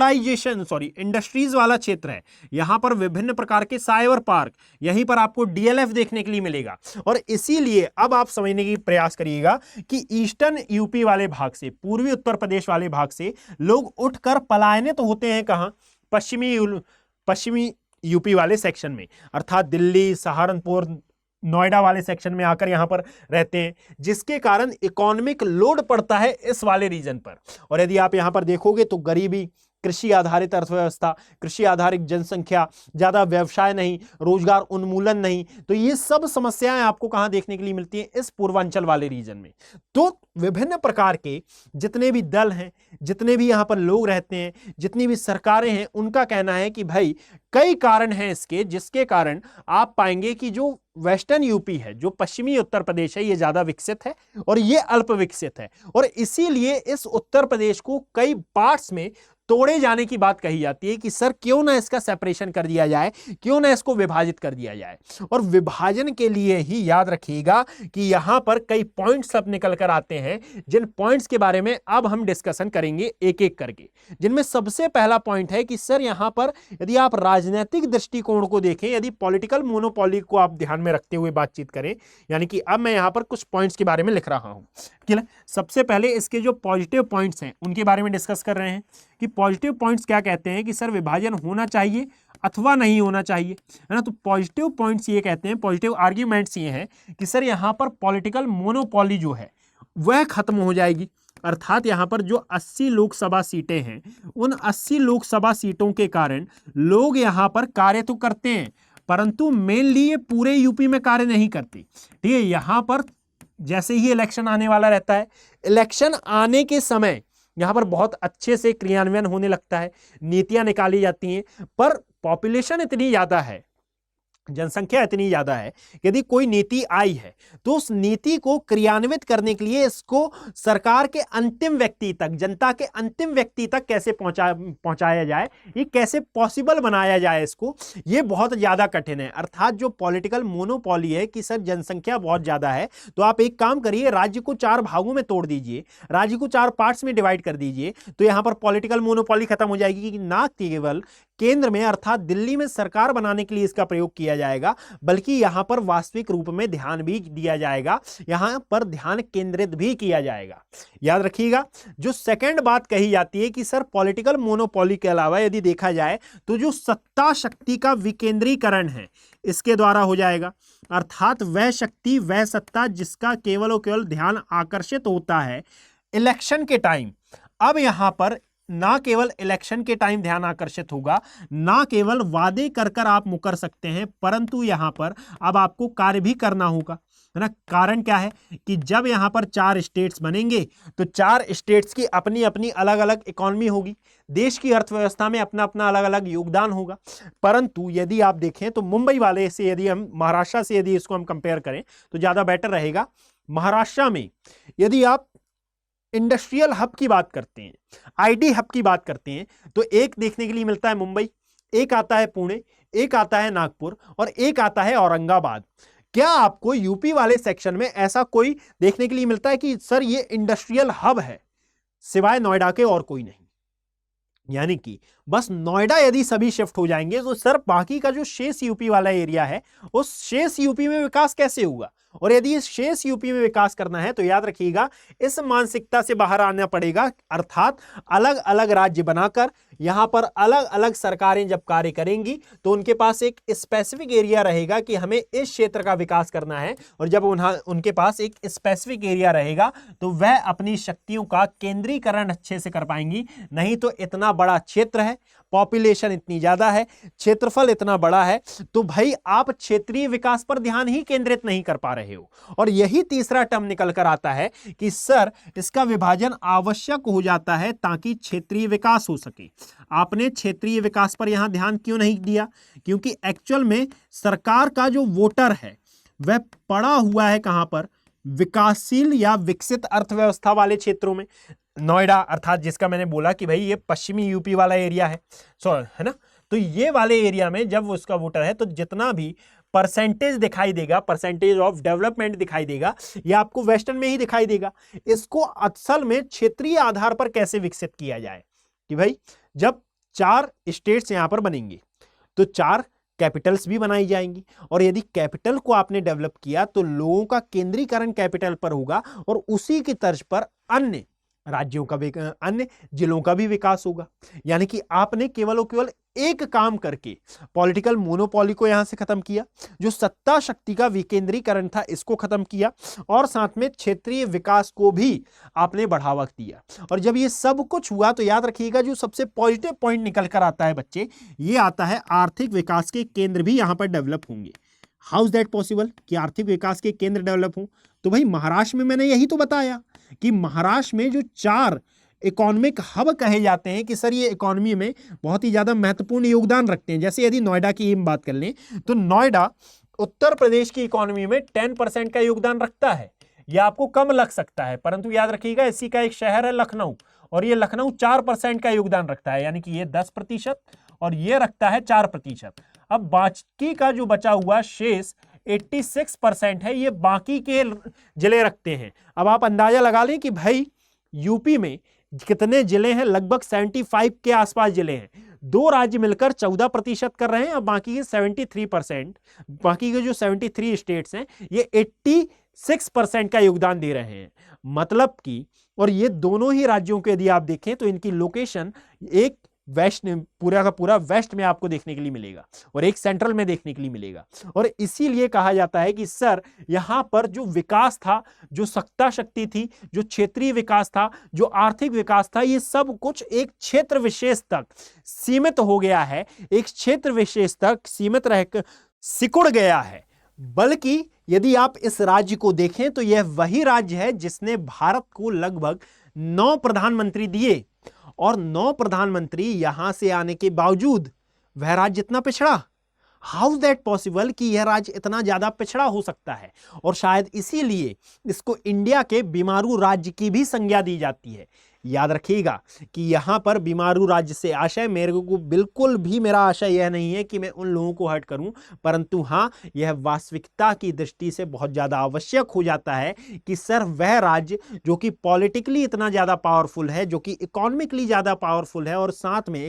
वाला क्षेत्र है। यहां पर विभिन्न प्रकार के साइबर पार्क, यहीं पर आपको डीएलएफ देखने के लिए मिलेगा। और इसीलिए अब आप समझने की प्रयास करिएगा कि ईस्टर्न यूपी वाले भाग से, पूर्वी उत्तर प्रदेश वाले भाग से लोग उठकर पलायनित होते हैं कहां, पश्चिमी यूपी वाले सेक्शन में, अर्थात दिल्ली, सहारनपुर, नोएडा वाले सेक्शन में आकर यहां पर रहते हैं, जिसके कारण इकोनॉमिक लोड पड़ता है इस वाले रीजन पर। और यदि आप यहां पर देखोगे तो गरीबी, कृषि आधारित अर्थव्यवस्था, कृषि आधारित जनसंख्या, ज्यादा व्यवसाय नहीं, रोजगार उन्मूलन नहीं, तो ये सब समस्याएं आपको कहां देखने के लिए मिलती हैं, इस पूर्वांचल वाले रीजन में। तो विभिन्न प्रकार के जितने भी दल हैं, जितने भी यहां पर लोग रहते हैं, जितनी भी सरकारें हैं, उनका कहना है कि भाई कई कारण हैं इसके, जिसके कारण आप पाएंगे कि जो वेस्टर्न यूपी है, जो पश्चिमी उत्तर प्रदेश है, ये ज्यादा विकसित है और ये अल्प विकसित है। और इसीलिए इस उत्तर प्रदेश को कई पार्ट्स में तोड़े जाने की बात कही जाती है कि सर क्यों ना इसका सेपरेशन कर दिया जाए, क्यों ना इसको विभाजित कर दिया जाए। और विभाजन के लिए ही याद रखिएगा कि यहां पर कई पॉइंट्स अब निकल कर आते हैं, जिन पॉइंट्स के बारे में अब हम डिस्कशन करेंगे एक एक करके। जिनमें सबसे पहला पॉइंट है कि सर यहां पर यदि आप राजनीतिक दृष्टिकोण को देखें, यदि पॉलिटिकल मोनोपोली को आप ध्यान में रखते हुए बातचीत करें, यानी कि अब मैं यहां पर कुछ पॉइंट्स के बारे में लिख रहा हूं। सबसे पहले इसके जो पॉजिटिव पॉइंट्स हैं उनके बारे में डिस्कस कर रहे हैं कि पॉजिटिव पॉइंट्स क्या कहते हैं कि सर विभाजन होना चाहिए अथवा नहीं होना चाहिए, है ना। तो पॉजिटिव पॉइंट्स ये कहते हैं, पॉजिटिव आर्ग्यूमेंट्स ये हैं कि सर यहाँ पर पॉलिटिकल मोनोपोली जो है वह खत्म हो जाएगी। अर्थात यहाँ पर जो 80 लोकसभा सीटें हैं, उन 80 लोकसभा सीटों के कारण लोग यहाँ पर कार्य तो करते हैं, परंतु मेनली ये पूरे यूपी में कार्य नहीं करते। ठीक है, यहाँ पर जैसे ही इलेक्शन आने वाला रहता है, इलेक्शन आने के समय यहाँ पर बहुत अच्छे से क्रियान्वयन होने लगता है, नीतियां निकाली जाती हैं, पर पॉपुलेशन इतनी ज्यादा है, जनसंख्या इतनी ज्यादा है, यदि कोई नीति आई है तो उस नीति को क्रियान्वित करने के लिए इसको सरकार के अंतिम व्यक्ति तक, जनता के अंतिम व्यक्ति तक कैसे पहुंचाया जाए, ये कैसे पॉसिबल बनाया जाए इसको, ये बहुत ज्यादा कठिन है। अर्थात जो पॉलिटिकल मोनोपोली है कि सर जनसंख्या बहुत ज्यादा है तो आप एक काम करिए, राज्य को 4 भागों में तोड़ दीजिए, राज्य को 4 पार्ट्स में डिवाइड कर दीजिए, तो यहां पर पॉलिटिकल मोनोपोली खत्म हो जाएगी कि ना केवल केंद्र में अर्थात दिल्ली में सरकार बनाने के लिए इसका प्रयोग किया जाएगा, बल्कि यहां पर वास्तविक रूप में ध्यान भी दिया जाएगा, यहां पर ध्यान केंद्रित भी किया जाएगा। याद रखिएगा, जो सेकंड बात कही जाती है कि सर पॉलिटिकल मोनोपोली के अलावा यदि देखा जाए तो जो सत्ता शक्ति का विकेंद्रीकरण है इसके द्वारा हो जाएगा, अर्थात वह शक्ति, वह सत्ता जिसका केवल और केवल ध्यान आकर्षित होता है इलेक्शन के टाइम। अब यहां पर ना केवल इलेक्शन के टाइम ध्यान आकर्षित होगा, ना केवल वादे कर कर आप मुकर सकते हैं, परंतु यहां पर अब आपको कार्य भी करना होगा, है ना। कारण क्या है कि जब यहां पर 4 स्टेट्स बनेंगे तो 4 स्टेट्स की अपनी अपनी अलग अलग इकोनॉमी होगी, देश की अर्थव्यवस्था में अपना अपना अलग अलग योगदान होगा। परंतु यदि आप देखें तो मुंबई वाले से यदि हम महाराष्ट्र से यदि इसको हम कंपेयर करें तो ज्यादा बेटर रहेगा। महाराष्ट्र में यदि आप इंडस्ट्रियल हब की बात करते हैं, आईटी हब की बात करते हैं, तो एक देखने के लिए मिलता है मुंबई, एक आता है पुणे, एक आता है नागपुर और एक आता है औरंगाबाद। क्या आपको यूपी वाले सेक्शन में ऐसा कोई देखने के लिए मिलता है कि सर ये इंडस्ट्रियल हब है, सिवाय नोएडा के और कोई नहीं? यानी कि बस नोएडा यदि सभी शिफ्ट हो जाएंगे तो सर बाकी का जो शेष यूपी वाला एरिया है उस शेष यूपी में विकास कैसे होगा? और यदि इस शेष यूपी में विकास करना है तो याद रखिएगा इस मानसिकता से बाहर आना पड़ेगा, अर्थात अलग अलग राज्य बनाकर यहां पर अलग अलग सरकारें जब कार्य करेंगी तो उनके पास एक स्पेसिफिक एरिया रहेगा कि हमें इस क्षेत्र का विकास करना है, और जब उनके पास एक स्पेसिफिक एरिया रहेगा तो वह अपनी शक्तियों का केंद्रीकरण अच्छे से कर पाएंगी। नहीं तो इतना बड़ा क्षेत्र है, पॉपुलेशन इतनी ज्यादा है, क्षेत्रफल इतना बड़ा है, तो भाई आप क्षेत्रीय विकास पर ध्यान ही केंद्रित नहीं कर पा रहे हो। और यही तीसरा टर्म निकल कर आता है कि सर इसका विभाजन आवश्यक हो जाता है ताकि क्षेत्रीय विकास हो सके। आपने क्षेत्रीय विकास पर यहां ध्यान क्यों नहीं दिया? क्योंकि एक्चुअल में सरकार का जो वोटर है वह पड़ा हुआ है कहां पर? विकासशील या विकसित अर्थव्यवस्था वाले क्षेत्रों में। नोएडा अर्थात जिसका मैंने बोला कि भाई ये पश्चिमी यूपी वाला एरिया है, है ना, तो ये वाले एरिया में जब उसका वोटर है तो जितना भी परसेंटेज दिखाई देगा, परसेंटेज ऑफ डेवलपमेंट दिखाई देगा, ये आपको वेस्टर्न में ही दिखाई देगा। इसको असल में क्षेत्रीय आधार पर कैसे विकसित किया जाए कि भाई जब 4 स्टेट्स यहां पर बनेंगे तो 4 कैपिटल्स भी बनाई जाएंगी, और यदि कैपिटल को आपने डेवलप किया तो लोगों का केंद्रीकरण कैपिटल पर होगा और उसी की तर्ज पर अन्य राज्यों का भी, अन्य जिलों का भी विकास होगा। यानी कि आपने केवल और केवल एक काम करके पॉलिटिकल मोनोपोली को यहां से खत्म किया, जो सत्ता शक्ति का विकेंद्रीकरण था इसको खत्म किया, और साथ में क्षेत्रीय विकास को भी आपने बढ़ावा दिया। और जब ये सब कुछ हुआ तो याद रखिएगा जो सबसे पॉजिटिव पॉइंट निकल कर आता है बच्चे, ये आता है आर्थिक विकास के केंद्र भी यहां पर डेवलप होंगे। हाउ इज दैट पॉसिबल कि आर्थिक विकास के केंद्र डेवलप हो? तो भाई महाराष्ट्र में मैंने यही तो बताया कि महाराष्ट्र में जो 4 इकोनॉमिक हब कहे जाते हैं कि सर ये इकोनॉमी में बहुत ही ज्यादा महत्वपूर्ण योगदान रखते हैं। जैसे यदि नोएडा की हम बात कर लें तो नोएडा उत्तर प्रदेश की इकोनॉमी में 10% का योगदान रखता है। यह आपको कम लग सकता है, परंतु याद रखिएगा इसी का एक शहर है लखनऊ, और ये लखनऊ 4% का योगदान रखता है, यानी कि ये 10% और ये रखता है 4%। अब बाकी का जो बचा हुआ शेष 86% है, ये बाकी के जिले रखते हैं। अब आप अंदाजा लगा लें कि भाई यूपी में कितने जिले हैं? लगभग 75 के आसपास जिले हैं। 2 राज्य मिलकर 14% कर रहे हैं, और बाकी के 73%, बाकी के जो 73 स्टेट्स हैं ये 86% का योगदान दे रहे हैं। मतलब कि, और ये दोनों ही राज्यों के यदि आप देखें तो इनकी लोकेशन एक वेस्ट, पूरा का पूरा वेस्ट में आपको देखने के लिए मिलेगा और एक सेंट्रल में देखने के लिए मिलेगा। और इसीलिए कहा जाता है कि सर यहां पर जो विकास था, जो सत्ता शक्ति थी, जो क्षेत्रीय विकास था, जो आर्थिक विकास था, ये सब कुछ एक क्षेत्र विशेष तक सीमित हो गया है, एक क्षेत्र विशेष तक सीमित रहकर सिकुड़ गया है। बल्कि यदि आप इस राज्य को देखें तो यह वही राज्य है जिसने भारत को लगभग 9 प्रधानमंत्री दिए, और 9 प्रधानमंत्री यहां से आने के बावजूद वह राज्य इतना पिछड़ा। हाउ इज दैट पॉसिबल कि यह राज्य इतना ज्यादा पिछड़ा हो सकता है? और शायद इसीलिए इसको इंडिया के बीमारू राज्य की भी संज्ञा दी जाती है। याद रखिएगा कि यहां पर बीमारू राज्य से आशय मेरे को बिल्कुल भी, मेरा आशय यह नहीं है कि मैं उन लोगों को हर्ट करूं, परंतु हां, यह वास्तविकता की दृष्टि से बहुत ज्यादा आवश्यक हो जाता है कि सर वह राज्य जो कि पॉलिटिकली इतना ज्यादा पावरफुल है, जो कि इकोनॉमिकली ज्यादा पावरफुल है, और साथ में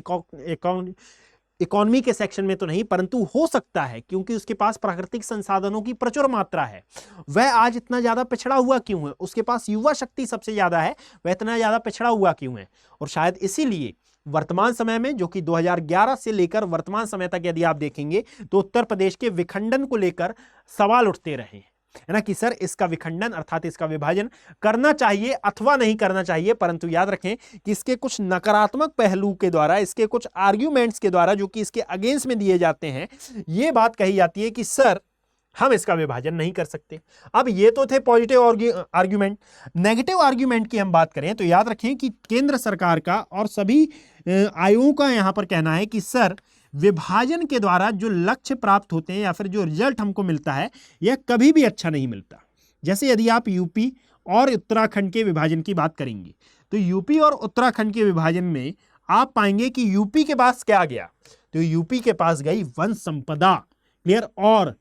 इकोनॉमी के सेक्शन में तो नहीं, परंतु हो सकता है क्योंकि उसके पास प्राकृतिक संसाधनों की प्रचुर मात्रा है, वह आज इतना ज्यादा पिछड़ा हुआ क्यों है? उसके पास युवा शक्ति सबसे ज्यादा है, वह इतना ज्यादा पिछड़ा हुआ क्यों है? और शायद इसीलिए वर्तमान समय में, जो कि 2011 से लेकर वर्तमान समय तक यदि आप देखेंगे, तो उत्तर प्रदेश के विखंडन को लेकर सवाल उठते रहे हैं, है ना, कि सर इसका विखंडन अर्थात इसका विभाजन करना चाहिए अथवा नहीं करना चाहिए। परंतु याद रखें कि इसके कुछ नकारात्मक पहलू के द्वारा, इसके कुछ आर्ग्यूमेंट्स के द्वारा जो कि इसके अगेंस्ट में दिए जाते हैं, यह बात कही जाती है कि सर हम इसका विभाजन नहीं कर सकते। अब ये तो थे पॉजिटिव आर्ग्यूमेंट। नेगेटिव आर्ग्यूमेंट की हम बात करें तो याद रखें कि केंद्र सरकार का और सभी आयोगों का यहां पर कहना है कि सर विभाजन के द्वारा जो लक्ष्य प्राप्त होते हैं या फिर जो रिजल्ट हमको मिलता है, यह कभी भी अच्छा नहीं मिलता। जैसे यदि आप यूपी और उत्तराखंड के विभाजन की बात करेंगे, तो यूपी और उत्तराखंड के विभाजन में आप पाएंगे कि यूपी के पास क्या गया, तो यूपी के पास गई वन संपदा, क्लियर, और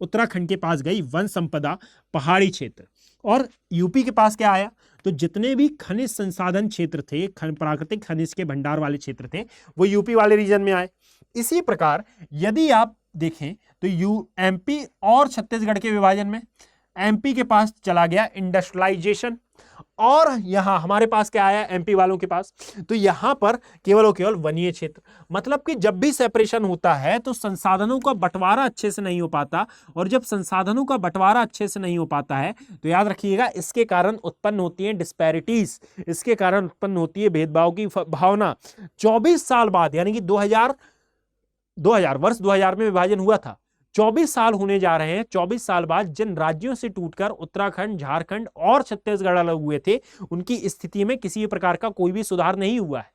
उत्तराखंड के पास गई वन संपदा, पहाड़ी क्षेत्र, और यूपी के पास क्या आया, तो जितने भी खनिज संसाधन क्षेत्र थे, प्राकृतिक खनिज के भंडार वाले क्षेत्र थे, वो यूपी वाले रीजन में आए। इसी प्रकार यदि आप देखें तो एमपी और छत्तीसगढ़ के विभाजन में एमपी के पास चला गया इंडस्ट्रियलाइजेशन, और यहां हमारे पास क्या आया एमपी वालों के पास, तो यहां पर केवल और केवल वनीय क्षेत्र। मतलब कि जब भी सेपरेशन होता है तो संसाधनों का बंटवारा अच्छे से नहीं हो पाता, और जब संसाधनों का बंटवारा अच्छे से नहीं हो पाता है तो याद रखिएगा इसके कारण उत्पन्न होती है डिस्पैरिटीज, इसके कारण उत्पन्न होती है भेदभाव की भावना। 24 साल बाद, यानी कि 2000 वर्ष 2000 में विभाजन हुआ था, 24 साल होने जा रहे हैं। 24 साल बाद जिन राज्यों से टूटकर उत्तराखंड, झारखंड और छत्तीसगढ़ अलग हुए थे, उनकी स्थिति में किसी प्रकार का कोई भी सुधार नहीं हुआ है,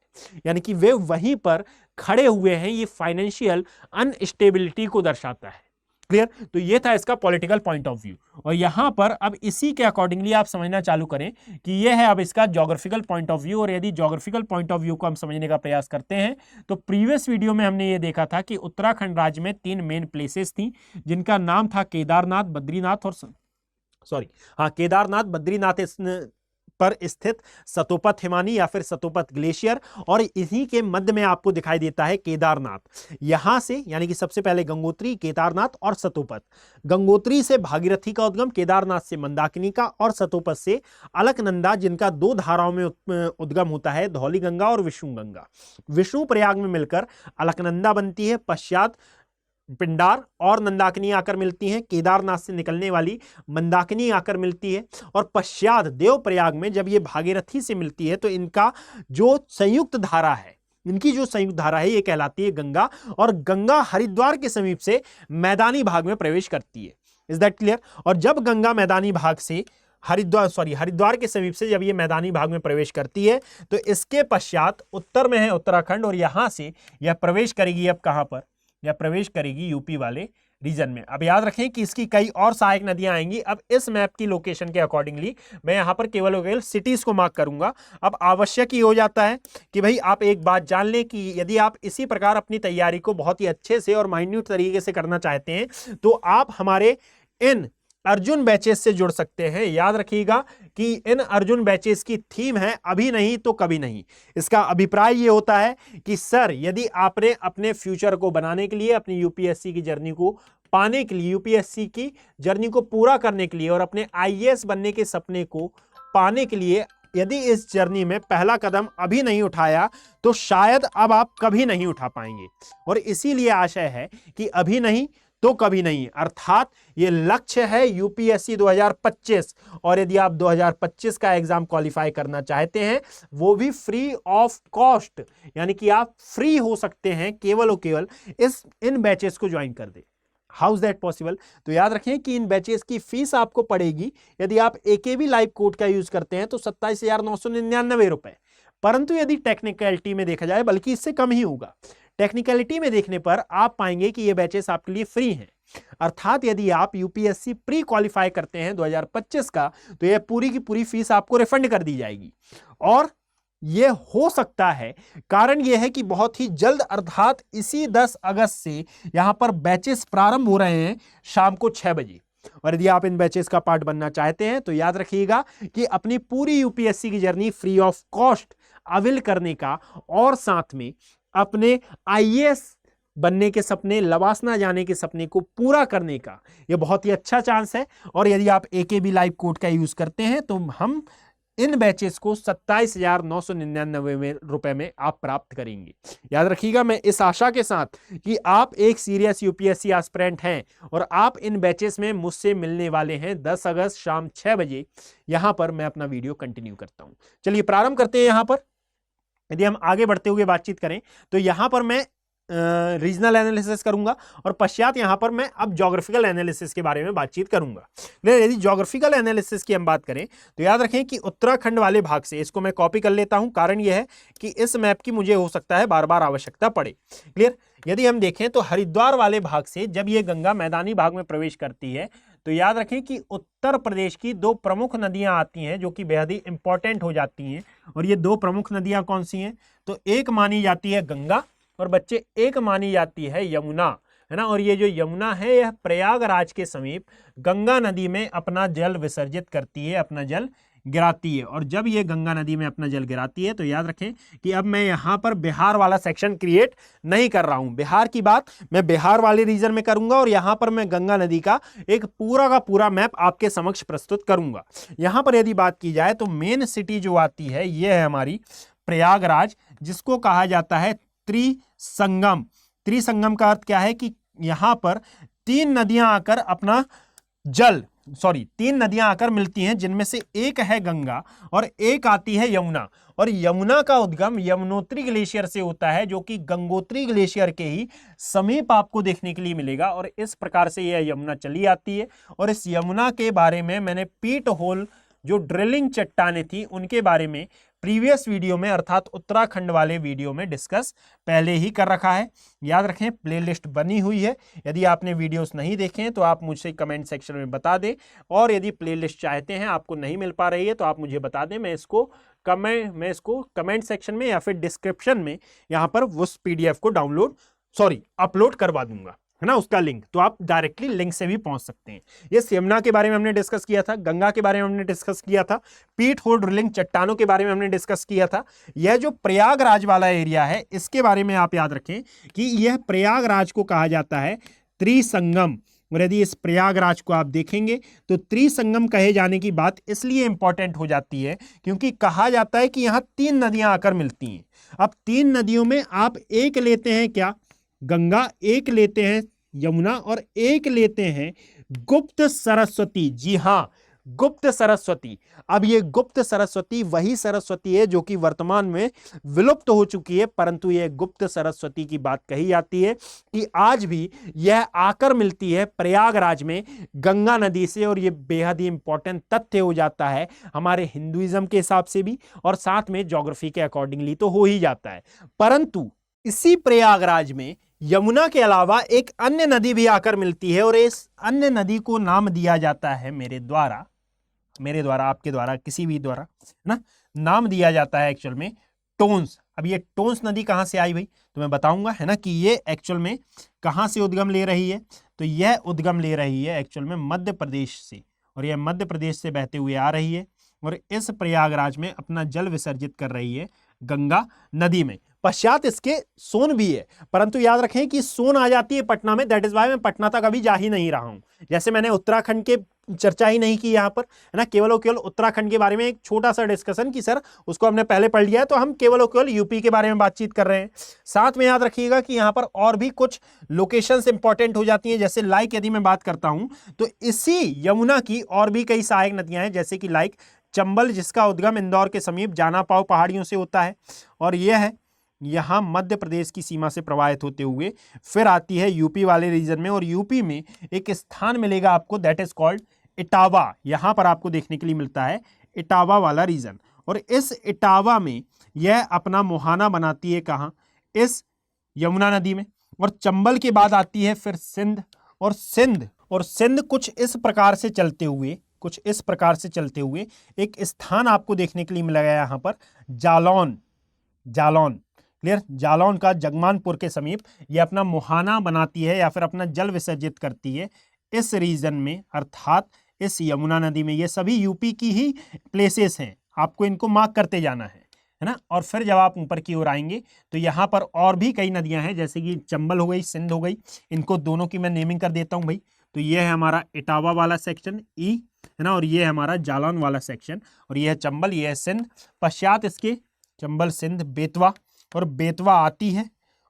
यानी कि वे वहीं पर खड़े हुए हैं। ये फाइनेंशियल अनस्टेबिलिटी को दर्शाता है। क्लियर? तो ये था इसका पॉलिटिकल पॉइंट ऑफ व्यू, और यहां पर अब इसी के अकॉर्डिंगली आप समझना चालू करें कि ये है अब इसका ज्योग्राफिकल पॉइंट ऑफ व्यू। और यदि ज्योग्राफिकल पॉइंट ऑफ व्यू को हम समझने का प्रयास करते हैं तो प्रीवियस वीडियो में हमने ये देखा था कि उत्तराखंड राज्य में 3 मेन प्लेसेस थी, जिनका नाम था केदारनाथ, बद्रीनाथ और केदारनाथ, बद्रीनाथ पर स्थित सतोपथ हिमानी या फिर सतोपथ ग्लेशियर, और इन्हीं के मध्य में आपको दिखाई देता है केदारनाथ। यहां से यानी कि सबसे पहले गंगोत्री, केदारनाथ और सतोपथ। गंगोत्री से भागीरथी का उद्गम, केदारनाथ से मंदाकिनी का, और सतोपथ से अलकनंदा, जिनका 2 धाराओं में उद्गम होता है, धौली गंगा और विष्णु गंगा। विष्णु प्रयाग में मिलकर अलकनंदा बनती है, पश्चात पिंडार और नंदाकिनी आकर मिलती हैं, केदारनाथ से निकलने वाली मंदाकिनी आकर मिलती है, और पश्चात देवप्रयाग में जब ये भागीरथी से मिलती है तो इनका जो संयुक्त धारा है, इनकी जो संयुक्त धारा है ये कहलाती है गंगा, और गंगा हरिद्वार के समीप से मैदानी भाग में प्रवेश करती है। Is that clear? और जब गंगा मैदानी भाग से हरिद्वार के समीप से जब ये मैदानी भाग में प्रवेश करती है तो इसके पश्चात उत्तर में है उत्तराखंड, और यहां से यह प्रवेश करेगी अब कहां पर, या प्रवेश करेगी यूपी वाले रीजन में। अब याद रखें कि इसकी कई और सहायक नदियां आएंगी। अब इस मैप की लोकेशन के अकॉर्डिंगली मैं यहां पर केवल और केवल सिटीज को मार्क करूंगा। अब आवश्यक ही हो जाता है कि भाई आप एक बात जान लें कि यदि आप इसी प्रकार अपनी तैयारी को बहुत ही अच्छे से और माइन्यूट तरीके से करना चाहते हैं तो आप हमारे इन अर्जुन बैचेस से जुड़ सकते हैं। याद रखिएगा कि इन अर्जुन बैचेस की थीम है अभी नहीं तो कभी नहीं। इसका अभिप्राय ये होता है कि सर यदि आपने अपने फ्यूचर को बनाने के लिए, अपनी यूपीएससी की जर्नी को पाने के लिए, यूपीएससी की जर्नी को पूरा करने के लिए और अपने आईएएस बनने के सपने को पाने के लिए यदि इस जर्नी में पहला कदम अभी नहीं उठाया तो शायद अब आप कभी नहीं उठा पाएंगे। और इसीलिए आशय है कि अभी नहीं तो कभी नहीं, अर्थात ये लक्ष्य है यूपीएससी 2025। और यदि आप 2025 का एग्जाम क्वालिफाई करना चाहते हैं वो भी फ्री ऑफ कॉस्ट, यानी कि आप फ्री हो सकते हैं केवल और केवल इन बैचेस को ज्वाइन कर दे। How is that possible? तो याद रखें कि इन बैचेस की फीस आपको पड़ेगी, यदि आप एकेबी लाइव कोड का यूज करते हैं तो 27,999 रुपए, परंतु यदि टेक्निकलिटी में देखा जाए बल्कि इससे कम ही होगा। टेक्निकलिटी में देखने पर आप पाएंगे कि ये बैचेस आपके लिए फ्री हैं। अर्थात यदि आप यूपीएससी प्री क्वालिफाई करते हैं 2025 का, तो यह पूरी की पूरी फीस आपको रिफंड कर दी जाएगी। और यह हो सकता है, कारण यह है कि बहुत ही जल्द अर्थात इसी 10 अगस्त से यहां पर बैचेस प्रारंभ हो रहे हैं शाम को 6 बजे। और यदि आप इन बैचेस का पार्ट बनना चाहते हैं तो याद रखिएगा कि अपनी पूरी यूपीएससी की journey free of cost avail करने का और साथ में अपने आईएएस बनने के सपने, लवासना जाने के सपने को पूरा करने का यह बहुत ही अच्छा चांस है। और यदि आप एकेबी लाइव कोड का यूज करते हैं तो हम इन बैचेस को 27,999 रुपए में आप प्राप्त करेंगे। याद रखिएगा, मैं इस आशा के साथ कि आप एक सीरियस यूपीएससी एस्पिरेंट हैं और आप इन बैचेस में मुझसे मिलने वाले हैं 10 अगस्त शाम 6 बजे। यहां पर मैं अपना वीडियो कंटिन्यू करता हूं। चलिए प्रारंभ करते हैं। यहां पर यदि हम आगे बढ़ते हुए बातचीत करें तो यहां पर मैं रीजनल एनालिसिस करूंगा और पश्चात यहां पर मैं अब ज्योग्राफिकल एनालिसिस के बारे में बातचीत करूंगा। यदि ज्योग्राफिकल एनालिसिस की हम बात करें तो याद रखें कि उत्तराखंड वाले भाग से, इसको मैं कॉपी कर लेता हूं, कारण यह है कि इस मैप की मुझे हो सकता है बार बार आवश्यकता पड़े। क्लियर। यदि हम देखें तो हरिद्वार वाले भाग से जब यह गंगा मैदानी भाग में प्रवेश करती है तो याद रखें कि उत्तर प्रदेश की 2 प्रमुख नदियां आती हैं जो कि बेहद ही इंपॉर्टेंट हो जाती हैं। और ये 2 प्रमुख नदियां कौन सी हैं? तो एक मानी जाती है गंगा और बच्चे एक मानी जाती है यमुना, है ना। और ये जो यमुना है यह प्रयागराज के समीप गंगा नदी में अपना जल विसर्जित करती है, अपना जल गिराती है। और जब ये गंगा नदी में अपना जल गिराती है तो याद रखें कि अब मैं यहाँ पर बिहार वाला सेक्शन क्रिएट नहीं कर रहा हूँ। बिहार की बात मैं बिहार वाले रीजन में करूंगा और यहाँ पर मैं गंगा नदी का एक पूरा का पूरा मैप आपके समक्ष प्रस्तुत करूंगा। यहाँ पर यदि बात की जाए तो मेन सिटी जो आती है यह है हमारी प्रयागराज, जिसको कहा जाता है त्रिसंगम। त्रिसंगम का अर्थ क्या है कि यहां पर 3 नदियां आकर अपना जल, 3 नदियां आकर मिलती हैं, जिनमें से एक है गंगा और एक आती है यमुना। और यमुना का उद्गम यमुनोत्री ग्लेशियर से होता है, जो कि गंगोत्री ग्लेशियर के ही समीप आपको देखने के लिए मिलेगा। और इस प्रकार से यह यमुना चली आती है। और इस यमुना के बारे में मैंने पीट होल जो ड्रिलिंग चट्टानें थी उनके बारे में प्रीवियस वीडियो में अर्थात उत्तराखंड वाले वीडियो में डिस्कस पहले ही कर रखा है। याद रखें प्लेलिस्ट बनी हुई है, यदि आपने वीडियोस नहीं देखे हैं तो आप मुझसे कमेंट सेक्शन में बता दें। और यदि प्लेलिस्ट चाहते हैं, आपको नहीं मिल पा रही है तो आप मुझे बता दें, मैं इसको कमेंट सेक्शन में या फिर डिस्क्रिप्शन में यहाँ पर उस पीडीएफ को अपलोड करवा दूंगा, है ना, उसका लिंक। तो आप डायरेक्टली लिंक से भी पहुंच सकते हैं। ये यमुना के बारे में हमने डिस्कस किया था, गंगा के बारे में हमने डिस्कस किया था, पीट होल ड्रिलिंग चट्टानों के बारे में हमने डिस्कस किया था। यह जो प्रयागराज वाला एरिया है इसके बारे में आप याद रखें कि यह प्रयागराज को कहा जाता है त्रिसंगम। और यदि इस प्रयागराज को आप देखेंगे तो त्रिसंगम कहे जाने की बात इसलिए इंपॉर्टेंट हो जाती है क्योंकि कहा जाता है कि यहां 3 नदियां आकर मिलती हैं। अब 3 नदियों में आप एक लेते हैं क्या? गंगा, एक लेते हैं यमुना और एक लेते हैं गुप्त सरस्वती। जी हां, गुप्त सरस्वती। अब ये गुप्त सरस्वती वही सरस्वती है जो कि वर्तमान में विलुप्त हो चुकी है, परंतु यह गुप्त सरस्वती की बात कही जाती है कि आज भी यह आकर मिलती है प्रयागराज में गंगा नदी से। और यह बेहद ही इंपॉर्टेंट तथ्य हो जाता है हमारे हिंदुइज्म के हिसाब से भी और साथ में ज्योग्राफी के अकॉर्डिंगली तो हो ही जाता है। परंतु इसी प्रयागराज में यमुना के अलावा एक अन्य नदी भी आकर मिलती है और इस अन्य नदी को नाम दिया जाता है मेरे द्वारा, आपके द्वारा, किसी भी द्वारा, ना, नाम दिया जाता है एक्चुअल में टोंस। अब ये टोंस नदी कहां से आई भाई, तो मैं बताऊंगा, है ना, कि ये एक्चुअल में कहां से उद्गम ले रही है। तो यह उद्गम ले रही है एक्चुअल में मध्य प्रदेश से, और यह मध्य प्रदेश से बहते हुए आ रही है और इस प्रयागराज में अपना जल विसर्जित कर रही है गंगा नदी में। पश्चात इसके सोन भी है, परंतु याद रखें कि सोन आ जाती है पटना में। दैट इज वाई मैं पटना तक अभी जा ही नहीं रहा हूं। जैसे मैंने उत्तराखंड के चर्चा ही नहीं की यहाँ पर, है ना, केवल और केवल उत्तराखंड के बारे में एक छोटा सा डिस्कशन कि सर उसको हमने पहले पढ़ लिया है, तो हम केवल और केवल यूपी के बारे में बातचीत कर रहे हैं। साथ में याद रखिएगा कि यहाँ पर और भी कुछ लोकेशंस इंपॉर्टेंट हो जाती हैं, जैसे लाइक यदि मैं बात करता हूं तो इसी यमुना की और भी कई सहायक नदियां हैं, जैसे कि लाइक चंबल, जिसका उद्गम इंदौर के समीप जाना पाओ पहाड़ियों से होता है और यह है यहाँ मध्य प्रदेश की सीमा से प्रवाहित होते हुए फिर आती है यूपी वाले रीजन में। और यूपी में एक स्थान मिलेगा आपको, दैट इज कॉल्ड इटावा। यहाँ पर आपको देखने के लिए मिलता है इटावा वाला रीजन। और इस इटावा में यह अपना मुहाना बनाती है कहाँ? इस यमुना नदी में, और चंबल के बाद आती है फिर सिंध, और सिंध कुछ इस प्रकार से चलते हुए एक स्थान आपको देखने के लिए मिलेगा यहाँ पर, जालौन, क्लियर, जालौन का जगमानपुर के समीप ये अपना मुहाना बनाती है या फिर अपना जल विसर्जित करती है इस रीजन में, अर्थात इस यमुना नदी में। ये सभी यूपी की ही प्लेसेस हैं, आपको इनको मार्क करते जाना है ना। और फिर जब आप ऊपर की ओर आएंगे तो यहाँ पर और भी कई नदियां हैं, जैसे कि चंबल हो गई, सिंध हो गई, इनको दोनों की मैं नेमिंग कर देता हूँ भाई। तो ये है हमारा इटावा वाला सेक्शन ई, है ना, और ये है हमारा जालौन वाला सेक्शन, और ये है चंबल, ये है सिंध। पश्चात इसके चंबल, सिंध, बेतवा, और बेतवा आती है,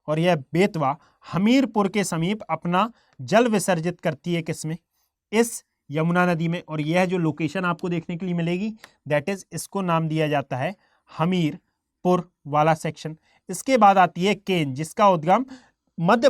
और यह बेतवा हमीरपुर के समीप अपना जल विसर्जित करती है किसमें, इस यमुना नदी में। और यह जो लोकेशन आपको देखने के लिए मिलेगी दैट इज, इसको नाम दिया जाता है हमीरपुर वाला सेक्शन। इसके बाद आती है केन, जिसका उद्गम मध्य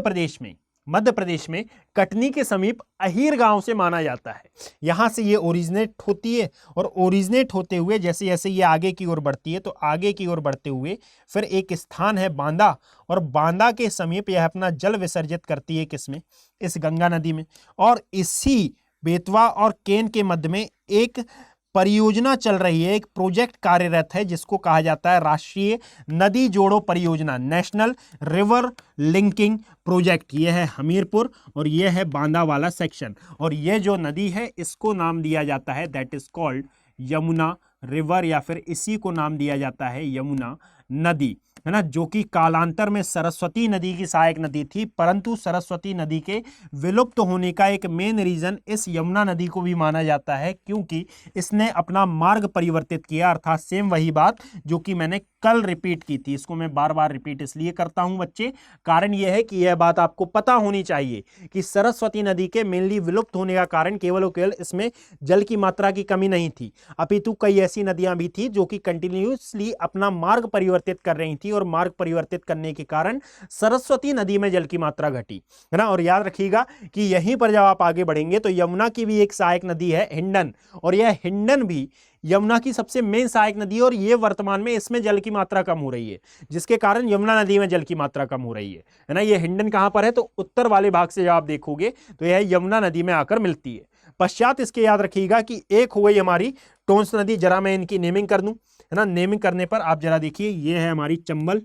प्रदेश में कटनी के समीप अहीर गांव से माना जाता है। यहां से ये ओरिजिनेट होती है, और ओरिजिनेट होते हुए जैसे जैसे ये आगे की ओर बढ़ती है तो आगे की ओर बढ़ते हुए फिर एक स्थान है बांदा, और बांदा के समीप यह अपना जल विसर्जित करती है किसमें, इस गंगा नदी में। और इसी बेतवा और केन के मध्य में एक परियोजना चल रही है, एक प्रोजेक्ट कार्यरत है जिसको कहा जाता है राष्ट्रीय नदी जोड़ो परियोजना, नेशनल रिवर लिंकिंग प्रोजेक्ट। यह है हमीरपुर और यह है बांदा वाला सेक्शन, और यह जो नदी है इसको नाम दिया जाता है that is called Yamuna river, या फिर इसी को नाम दिया जाता है यमुना नदी, है ना, जो कि कालांतर में सरस्वती नदी की सहायक नदी थी। परंतु सरस्वती नदी के विलुप्त होने का एक मेन रीजन इस यमुना नदी को भी माना जाता है, क्योंकि इसने अपना मार्ग परिवर्तित किया, अर्थात सेम वही बात जो कि मैंने कल रिपीट की थी। इसको मैं बार बार रिपीट इसलिए करता हूं बच्चे, कारण यह है कि यह बात आपको पता होनी चाहिए कि सरस्वती नदी के मेनली विलुप्त होने का कारण केवल और केवल इसमें जल की मात्रा की कमी नहीं थी, अपितु कई ऐसी नदियां भी थी जो कि कंटिन्यूसली अपना मार्ग परिवर्तित कर रही थी, और मार्ग परिवर्तित करने के कारण सरस्वती नदी में जल की मात्रा घटी, है ना। और याद रखिएगा कि यहीं पर जब आप आगे बढ़ेंगे तो यमुना की भी एक सहायक नदी है हिंडन, और यह हिंडन भी यमुना की सबसे मेन सहायक नदी है, और यह वर्तमान में इसमें जल की मात्रा कम हो रही है, जिसके कारण यमुना नदी में जल की मात्रा कम हो रही है ना। यह हिंडन कहां पर है, तो उत्तर वाले भाग से जब आप देखोगे तो यह यमुना नदी में आकर मिलती है। पश्चात इसके याद रखिएगा कि एक हो गई हमारी टोंस नदी, जरा मैं इनकी नेमिंग कर दूं, है ना। नेमिंग करने पर आप जरा देखिए, ये है हमारी चंबल,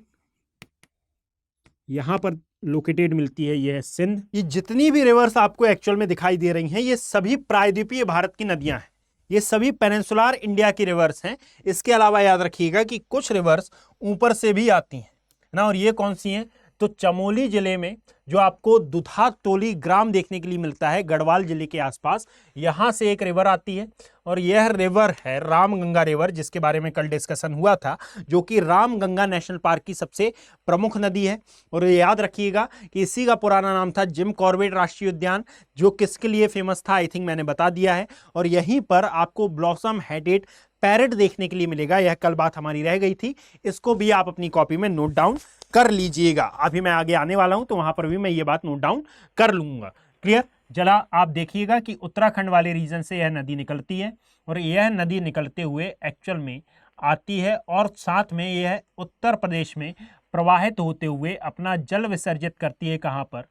यहां पर लोकेटेड मिलती है, ये है सिंध। ये जितनी भी रिवर्स आपको एक्चुअल में दिखाई दे रही हैं ये सभी प्रायद्वीपीय भारत की नदियां हैं, ये सभी पेनिनसुलर इंडिया की रिवर्स हैं। इसके अलावा याद रखिएगा कि कुछ रिवर्स ऊपर से भी आती हैं ना, और ये कौन सी हैं, तो चमोली जिले में जो आपको दुधातोली ग्राम देखने के लिए मिलता है गढ़वाल जिले के आसपास, यहां से एक रिवर आती है, और यह रिवर है रामगंगा रिवर, जिसके बारे में कल डिस्कशन हुआ था, जो कि रामगंगा नेशनल पार्क की सबसे प्रमुख नदी है। और याद रखिएगा कि इसी का पुराना नाम था जिम कॉर्बेट राष्ट्रीय उद्यान, जो किसके लिए फेमस था आई थिंक मैंने बता दिया है। और यहीं पर आपको ब्लॉसम हेडेड पैरेट देखने के लिए मिलेगा, यह कल बात हमारी रह गई थी, इसको भी आप अपनी कॉपी में नोट डाउन कर लीजिएगा। अभी मैं आगे आने वाला हूं तो वहां पर भी मैं ये बात नोट डाउन कर लूंगा, क्लियर। जरा आप देखिएगा कि उत्तराखंड वाले रीजन से यह नदी निकलती है, और यह नदी निकलते हुए एक्चुअल में आती है, और साथ में यह उत्तर प्रदेश में प्रवाहित होते हुए अपना जल विसर्जित करती है, कहां पर,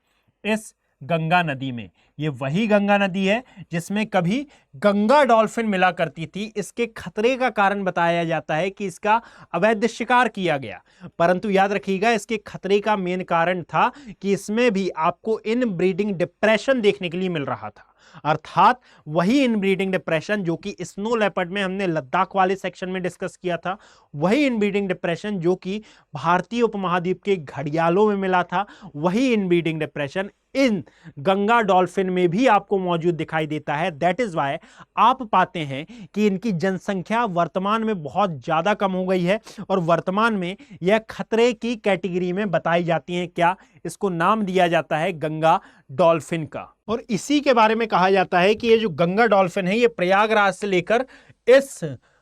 इस गंगा नदी में। ये वही गंगा नदी है जिसमें कभी गंगा डॉल्फिन मिला करती थी। इसके खतरे का कारण बताया जाता है कि इसका अवैध शिकार किया गया, परंतु याद रखिएगा इसके खतरे का मेन कारण था कि इसमें भी आपको इनब्रीडिंग डिप्रेशन देखने के लिए मिल रहा था, अर्थात वही इनब्रीडिंग डिप्रेशन जो कि स्नो लेपर्ड में हमने लद्दाख वाले सेक्शन में डिस्कस किया था, वही इनब्रीडिंग डिप्रेशन जो कि भारतीय उपमहाद्वीप के घड़ियालों में मिला था, वही inbreeding depression in Ganga dolphin में भी आपको मौजूद दिखाई देता है। दैट इज वाई आप पाते हैं कि इनकी जनसंख्या वर्तमान में बहुत ज्यादा कम हो गई है, और वर्तमान में यह खतरे की कैटेगरी में बताई जाती हैं। क्या, इसको नाम दिया जाता है गंगा डॉल्फिन का। और इसी के बारे में कहा जाता है कि ये जो गंगा डॉल्फिन है ये प्रयागराज से लेकर इस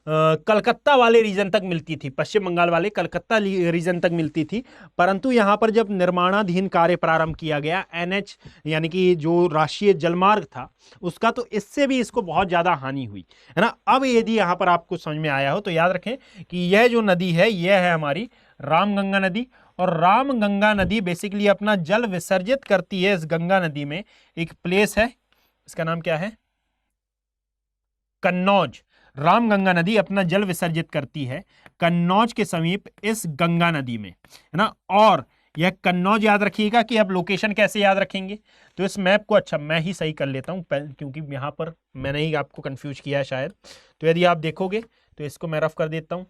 कलकत्ता वाले रीजन तक मिलती थी, पश्चिम बंगाल वाले कलकत्ता रीजन तक मिलती थी। परंतु यहां पर जब निर्माणाधीन कार्य प्रारंभ किया गया, एनएच यानी कि जो राष्ट्रीय जलमार्ग था उसका, तो इससे भी इसको बहुत ज्यादा हानि हुई, है ना। अब यदि यहां पर आपको समझ में आया हो तो याद रखें कि यह जो नदी है यह है हमारी रामगंगा नदी, और रामगंगा नदी बेसिकली अपना जल विसर्जित करती है इस गंगा नदी में। एक प्लेस है, इसका नाम क्या है, कन्नौज। रामगंगा नदी अपना जल विसर्जित करती है कन्नौज के समीप इस गंगा नदी में, है ना। और यह कन्नौज याद रखिएगा कि अब लोकेशन कैसे याद रखेंगे, तो इस मैप को, अच्छा मैं ही सही कर लेता हूं क्योंकि यहां पर मैंने ही आपको कंफ्यूज किया है शायद। तो यदि आप देखोगे तो इसको मैं रफ कर देता हूं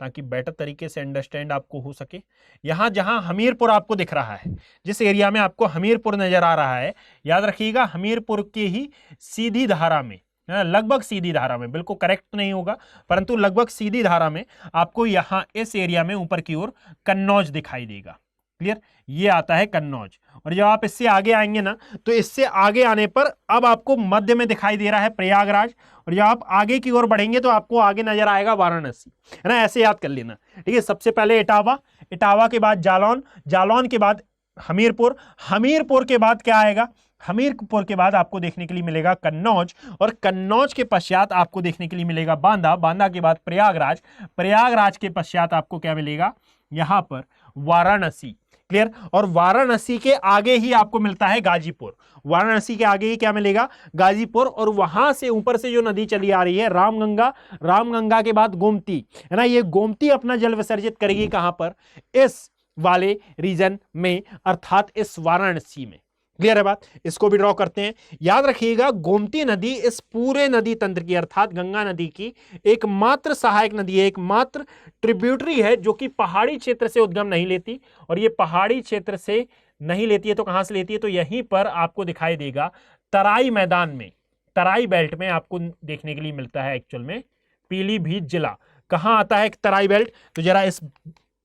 ताकि बेटर तरीके से अंडरस्टैंड आपको हो सके। यहां जहां हमीरपुर आपको दिख रहा है, जिस एरिया में आपको हमीरपुर नजर आ रहा है, याद रखिएगा हमीरपुर की ही सीधी धारा में, लगभग सीधी धारा में, बिल्कुल करेक्ट नहीं होगा परंतु लगभग सीधी धारा में आपको यहां इस एरिया में ऊपर की ओर कन्नौज दिखाई देगा। क्लियर, ये आता है कन्नौज। और जब आप इससे आगे आएंगे ना, तो इससे आगे आने पर अब आपको मध्य में दिखाई दे रहा है प्रयागराज, और जब आप आगे की ओर बढ़ेंगे तो आपको आगे नजर आएगा वाराणसी, है ना। ऐसे याद कर लेना, ठीक है। सबसे पहले इटावा, इटावा के बाद जालौन, जालौन के बाद हमीरपुर, हमीरपुर के बाद क्या आएगा, हमीरपुर के बाद आपको देखने के लिए मिलेगा कन्नौज, और कन्नौज के पश्चात आपको देखने के लिए मिलेगा बांदा, बांदा के बाद प्रयागराज, प्रयागराज के पश्चात आपको क्या मिलेगा, यहां पर वाराणसी। क्लियर, और वाराणसी के आगे ही आपको मिलता है गाजीपुर, वाराणसी के आगे ही क्या मिलेगा, गाजीपुर। और वहां से ऊपर से जो नदी चली आ रही है रामगंगा, रामगंगा के बाद गोमती, है ना। ये गोमती अपना जल विसर्जित करेगी कहां पर, इस वाले रीजन में, अर्थात इस वाराणसी में। क्लियर है बात, इसको भी ड्रॉ करते हैं। याद रखिएगा गोमती नदी इस पूरे नदी तंत्र की, अर्थात गंगा नदी की एकमात्र सहायक नदी है, एकमात्र ट्रिब्यूटरी है जो कि पहाड़ी क्षेत्र से उद्गम नहीं लेती। और ये पहाड़ी क्षेत्र से नहीं लेती है तो कहां से लेती है, तो यहीं पर आपको दिखाई देगा तराई मैदान में, तराई बेल्ट में आपको देखने के लिए मिलता है। एक्चुअल में पीलीभीत जिला कहां आता है तराई बेल्ट, तो जरा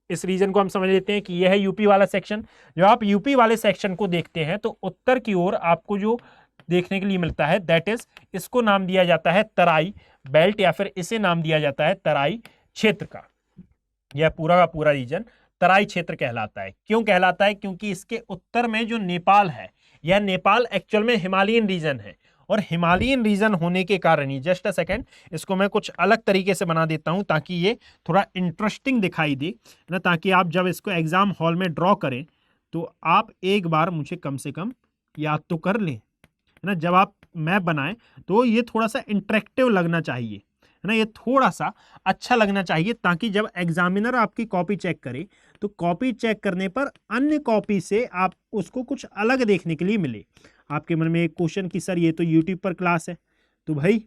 इस रीजन को हम समझ लेते हैं कि यह है यूपी वाला सेक्शन। जब आप यूपी वाले सेक्शन को देखते हैं तो उत्तर की ओर आपको जो देखने के लिए मिलता है दैट इज, इसको नाम दिया जाता है तराई बेल्ट, या फिर इसे नाम दिया जाता है तराई क्षेत्र का। यह पूरा का पूरा रीजन तराई क्षेत्र कहलाता है। क्यों कहलाता है, क्योंकि इसके उत्तर में जो नेपाल है, यह नेपाल एक्चुअल में हिमालयन रीजन है, और हिमालयन रीजन होने के कारण ही, जस्ट अ सेकेंड, इसको मैं कुछ अलग तरीके से बना देता हूं ताकि ये थोड़ा इंटरेस्टिंग दिखाई दे ना, ताकि आप जब इसको एग्जाम हॉल में ड्रॉ करें तो आप एक बार मुझे कम से कम याद तो कर लें, है ना। जब आप मैप बनाएं तो ये थोड़ा सा इंटरेक्टिव लगना चाहिए, है ना, ये थोड़ा सा अच्छा लगना चाहिए, ताकि जब एग्जामिनर आपकी कॉपी चेक करे तो कॉपी चेक करने पर अन्य कॉपी से आप उसको कुछ अलग देखने के लिए मिले। आपके मन में एक क्वेश्चन कि सर ये तो यूट्यूब पर क्लास है, तो भाई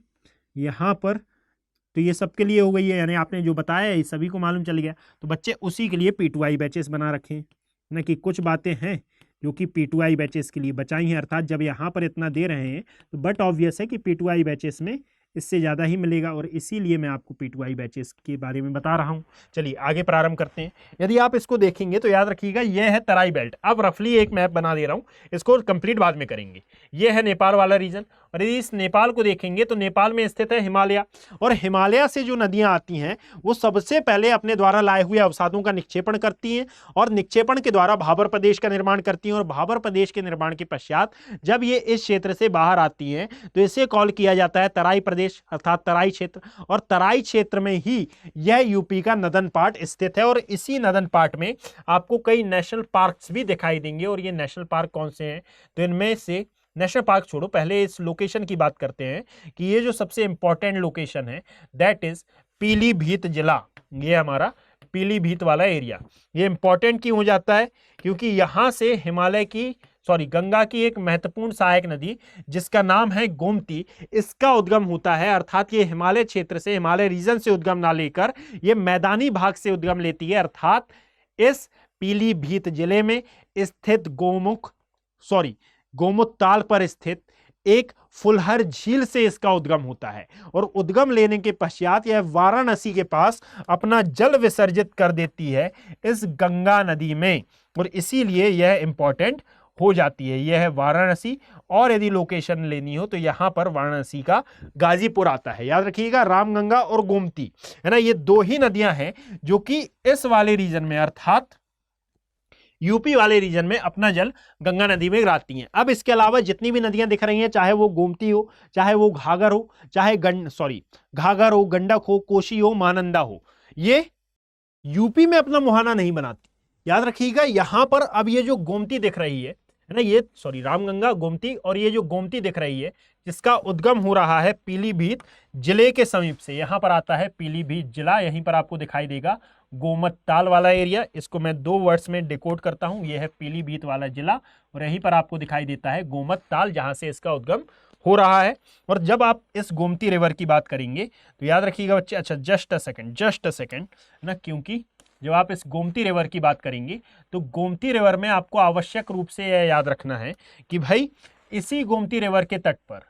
यहाँ पर तो ये सबके लिए हो गई है, यानी आपने जो बताया है सभी को मालूम चल गया। तो बच्चे उसी के लिए P2I बैचेस बना रखे हैं ना, कि कुछ बातें हैं जो कि P2I बैचेस के लिए बचाई हैं, अर्थात जब यहाँ पर इतना दे रहे हैं तो बट ऑब्वियस है कि P2I बैचेस में इससे ज़्यादा ही मिलेगा, और इसीलिए मैं आपको P2I बैचेस के बारे में बता रहा हूँ। चलिए आगे प्रारंभ करते हैं। यदि आप इसको देखेंगे तो याद रखिएगा यह है तराई बेल्ट। अब रफली एक मैप बना दे रहा हूँ, इसको कंप्लीट बाद में करेंगे। यह है नेपाल वाला रीजन, और यदि इस नेपाल को देखेंगे तो नेपाल में स्थित है हिमालय, और हिमालय से जो नदियां आती हैं वो सबसे पहले अपने द्वारा लाए हुए अवसादों का निक्षेपण करती हैं, और निक्षेपण के द्वारा भाबर प्रदेश का निर्माण करती हैं, और भाबर प्रदेश के निर्माण के पश्चात जब ये इस क्षेत्र से बाहर आती हैं तो इसे कॉल किया जाता है तराई प्रदेश, अर्थात तराई क्षेत्र। और तराई क्षेत्र में ही यह यूपी का नदन पार्ट स्थित है, और इसी नदन पार्ट में आपको कई नेशनल पार्क्स भी दिखाई देंगे। और ये नेशनल पार्क कौन से हैं, तो इनमें से नेशनल पार्क छोड़ो, पहले इस लोकेशन की बात करते हैं कि ये जो सबसे इंपॉर्टेंट लोकेशन है दैट इज पीलीभीत जिला। ये हमारा पीलीभीत वाला एरिया, ये इंपॉर्टेंट क्यों हो जाता है, क्योंकि यहां से हिमालय की गंगा की एक महत्वपूर्ण सहायक नदी जिसका नाम है गोमती, इसका उद्गम होता है। अर्थात ये हिमालय क्षेत्र से, हिमालय रीजन से उद्गम ना लेकर ये मैदानी भाग से उद्गम लेती है, अर्थात इस पीलीभीत जिले में स्थित गोमुख ताल पर स्थित एक फुलहर झील से इसका उद्गम होता है, और उद्गम लेने के पश्चात यह वाराणसी के पास अपना जल विसर्जित कर देती है इस गंगा नदी में, और इसीलिए यह इंपॉर्टेंट हो जाती है। यह है वाराणसी, और यदि लोकेशन लेनी हो तो यहां पर वाराणसी का गाजीपुर आता है। याद रखिएगा रामगंगा और गोमती, है ना, ये दो ही नदियां हैं जो कि इस वाले रीजन में, अर्थात यूपी वाले रीजन में अपना जल गंगा नदी में गिराती हैं। अब इसके अलावा जितनी भी नदियां दिख रही हैं, चाहे वो गोमती हो, चाहे वो घाघर हो, चाहे घाघर हो, गंडक हो, कोशी हो, महानंदा हो, ये यूपी में अपना मुहाना नहीं बनाती, याद रखिएगा यहां पर अब ये जो गोमती दिख रही है ना, ये सॉरी रामगंगा गोमती, और ये जो गोमती दिख रही है जिसका उद्गम हो रहा है पीलीभीत जिले के समीप से, यहां पर आता है पीलीभीत जिला, यहीं पर आपको दिखाई देगा गोमत ताल वाला एरिया। इसको मैं 2 वर्ड्स में डिकोड करता हूं, यह है पीलीभीत वाला जिला, और यहीं पर आपको दिखाई देता है गोमत ताल जहां से इसका उद्गम हो रहा है। और जब आप इस गोमती रिवर की बात करेंगे तो याद रखिएगा बच्चे, अच्छा जस्ट अ सेकेंड ना, क्योंकि जब आप इस गोमती रिवर की बात करेंगे तो गोमती रिवर में आपको आवश्यक रूप से यह याद रखना है कि भाई इसी गोमती रिवर के तट पर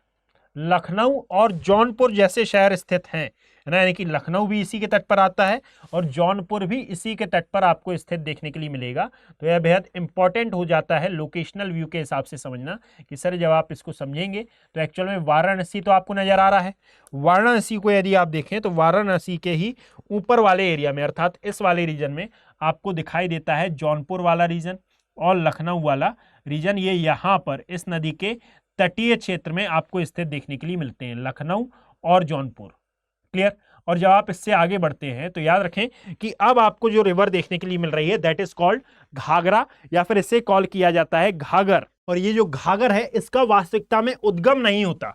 लखनऊ और जौनपुर जैसे शहर स्थित हैं, है ना, यानी कि लखनऊ भी इसी के तट पर आता है और जौनपुर भी इसी के तट पर आपको स्थित देखने के लिए मिलेगा। तो यह बेहद इंपॉर्टेंट हो जाता है लोकेशनल व्यू के हिसाब से समझना कि सर जब आप इसको समझेंगे तो एक्चुअल में वाराणसी तो आपको नजर आ रहा है, वाराणसी को यदि आप देखें तो वाराणसी के ही ऊपर वाले एरिया में अर्थात इस वाले रीजन में आपको दिखाई देता है जौनपुर वाला रीजन और लखनऊ वाला रीजन, ये यहाँ पर इस नदी के तटीय क्षेत्र में आपको स्थित देखने के लिए मिलते हैं, लखनऊ और जौनपुर। क्लियर। और जब आप इससे आगे बढ़ते हैं तो याद रखें कि अब आपको जो रिवर देखने के लिए मिल रही है दैट इज कॉल्ड घाघरा, या फिर इसे कॉल किया जाता है घाघर। और ये जो घाघर है इसका वास्तविकता में उद्गम नहीं होता,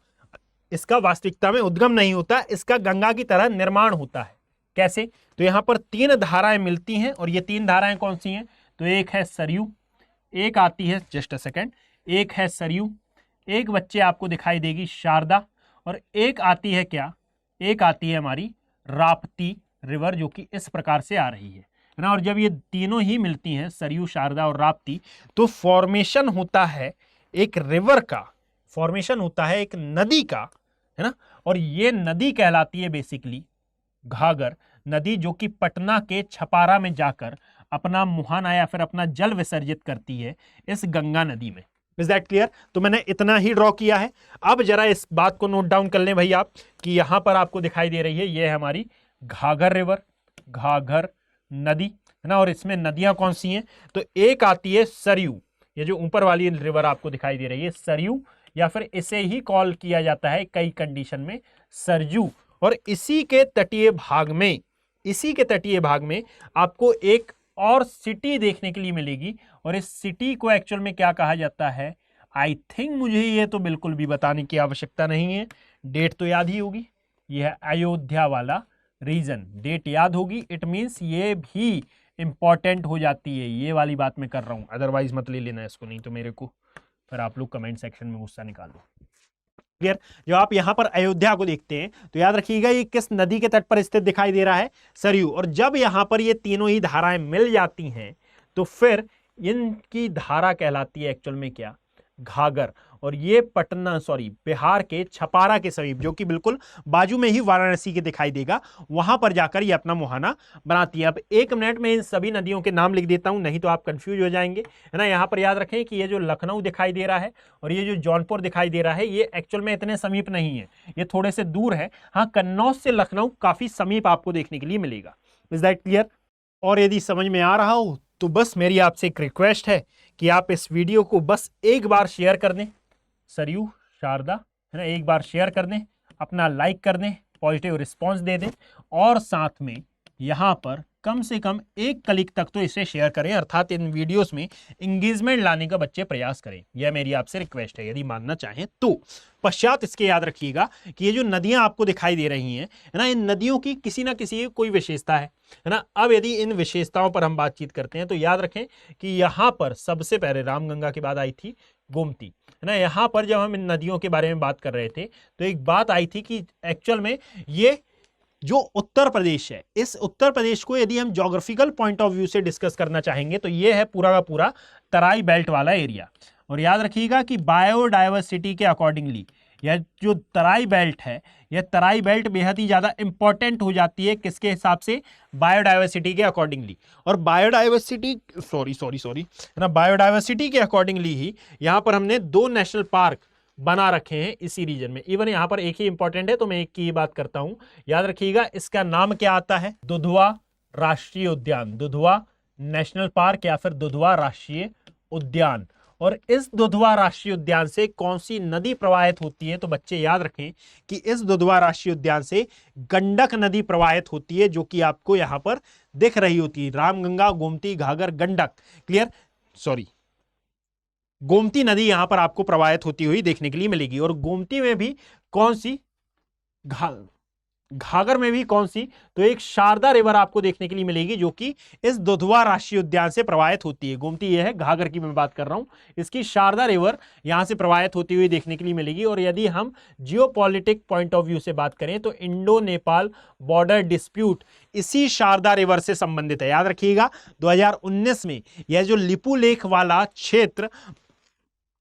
इसका वास्तविकता में उद्गम नहीं होता, इसका गंगा की तरह निर्माण होता है। कैसे? तो यहां पर 3 धाराएं मिलती हैं, और ये 3 धाराएं कौन सी हैं? तो एक है सरयू, एक आती है जस्ट अ सेकेंड, एक है सरयू, एक बच्चे आपको दिखाई देगी शारदा, और एक आती है क्या? एक आती है हमारी राप्ती रिवर, जो कि इस प्रकार से आ रही है ना। और जब ये तीनों ही मिलती हैं सरयू, शारदा और राप्ती, तो फॉर्मेशन होता है एक रिवर का, फॉर्मेशन होता है एक नदी का, है ना। और ये नदी कहलाती है बेसिकली घाघर नदी, जो कि पटना के छपारा में जाकर अपना मुहाना या फिर अपना जल विसर्जित करती है इस गंगा नदी में। Is that clear? तो मैंने इतना ही ड्रॉ किया है। अब जरा इस बात को नोट डाउन कर लें भाई आप कि यहां पर आपको दिखाई दे रही है ये है हमारी घाघर रिवर, घाघर नदी, है ना। और इसमें नदियां कौन सी हैं? तो एक आती है सरयू, ये जो ऊपर वाली रिवर आपको दिखाई दे रही है सरयू, या फिर इसे ही कॉल किया जाता है कई कंडीशन में सरजू। और इसी के तटीय भाग में, इसी के तटीय भाग में आपको एक और सिटी देखने के लिए मिलेगी, और इस सिटी को एक्चुअल में क्या कहा जाता है? आई थिंक मुझे ये तो बिल्कुल भी बताने की आवश्यकता नहीं है, डेट तो याद ही होगी, यह है अयोध्या वाला रीजन, डेट याद होगी। इट मीन्स ये भी इंपॉर्टेंट हो जाती है, ये वाली बात मैं कर रहा हूं, अदरवाइज मत ले लेना इसको, नहीं तो मेरे को फिर आप लोग कमेंट सेक्शन में गुस्सा निकालो। क्लियर? जब आप यहां पर अयोध्या को देखते हैं तो याद रखिएगा ये किस नदी के तट पर स्थित दिखाई दे रहा है? सरयू। और जब यहां पर ये तीनों ही धाराएं मिल जाती हैं तो फिर इनकी धारा कहलाती है एक्चुअल में क्या? घाघर। और ये पटना बिहार के छपारा के समीप, जो कि बिल्कुल बाजू में ही वाराणसी के दिखाई देगा, वहां पर जाकर ये अपना मुहाना बनाती है। अब 1 मिनट में इन सभी नदियों के नाम लिख देता हूं, नहीं तो आप कंफ्यूज हो जाएंगे, है ना। यहां पर याद रखें कि ये जो लखनऊ दिखाई दे रहा है और ये जो जौनपुर दिखाई दे रहा है, ये एक्चुअल में इतने समीप नहीं है, ये थोड़े से दूर है। हाँ, कन्नौज से लखनऊ काफी समीप आपको देखने के लिए मिलेगा। Is that clear? और यदि समझ में आ रहा हो तो बस मेरी आपसे एक रिक्वेस्ट है कि आप इस वीडियो को बस एक बार शेयर कर दें, सरयू शारदा, है ना, एक बार शेयर कर दें, अपना लाइक कर दें, पॉजिटिव रिस्पांस दे दें, और साथ में यहाँ पर कम से कम 1 क्लिक तक तो इसे शेयर करें, अर्थात इन वीडियोस में इंगेजमेंट लाने का बच्चे प्रयास करें। यह मेरी आपसे रिक्वेस्ट है, यदि मानना चाहें तो। पश्चात इसके याद रखिएगा कि ये जो नदियां आपको दिखाई दे रही हैं, है ना, इन नदियों की किसी ना किसी कोई विशेषता है ना। अब यदि इन विशेषताओं पर हम बातचीत करते हैं तो याद रखें कि यहाँ पर सबसे पहले रामगंगा के बाद आई थी गोमती, है ना। यहाँ पर जब हम इन नदियों के बारे में बात कर रहे थे तो एक बात आई थी कि एक्चुअल में ये जो उत्तर प्रदेश है, इस उत्तर प्रदेश को यदि हम ज्योग्राफिकल पॉइंट ऑफ व्यू से डिस्कस करना चाहेंगे तो ये है पूरा का पूरा तराई बेल्ट वाला एरिया। और याद रखिएगा कि बायोडायवर्सिटी के अकॉर्डिंगली यह जो तराई बेल्ट है, यह तराई बेल्ट बेहद ही ज़्यादा इंपॉर्टेंट हो जाती है, किसके हिसाब से? बायोडायवर्सिटी के अकॉर्डिंगली। और बायोडायवर्सिटी है ना, बायोडायवर्सिटी के अकॉर्डिंगली ही यहाँ पर हमने 2 नेशनल पार्क बना रखे हैं इसी रीजन में। इवन यहाँ पर एक ही इंपॉर्टेंट है तो मैं एक की ही बात करता हूं। याद रखिएगा इसका नाम क्या आता है? दुधवा राष्ट्रीय उद्यान, दुधवा नेशनल पार्क या फिर दुधवा राष्ट्रीय उद्यान। और इस दुधवा राष्ट्रीय उद्यान से कौन सी नदी प्रवाहित होती है? तो बच्चे याद रखें कि इस दुधवा राष्ट्रीय उद्यान से गंडक नदी प्रवाहित होती है, जो कि आपको यहां पर दिख रही होती है। रामगंगा, गोमती, घाघर, गंडक, क्लियर, सॉरी, गोमती नदी यहां पर आपको प्रवाहित होती हुई देखने के लिए मिलेगी। और गोमती में भी कौन सी, घाघर में भी कौन सी? तो एक शारदा रिवर आपको देखने के लिए मिलेगी, जो कि इस दुधवा राष्ट्रीय उद्यान से प्रवाहित होती है। गोमती ये है, घाघर की मैं बात कर रहा हूं, इसकी शारदा रिवर यहां से प्रवाहित होती हुई देखने के लिए मिलेगी। और यदि हम जियोपॉलिटिक पॉइंट ऑफ व्यू से बात करें तो इंडो नेपाल बॉर्डर डिस्प्यूट इसी शारदा रिवर से संबंधित है। याद रखिएगा 2019 में यह जो लिपू लेख वाला क्षेत्र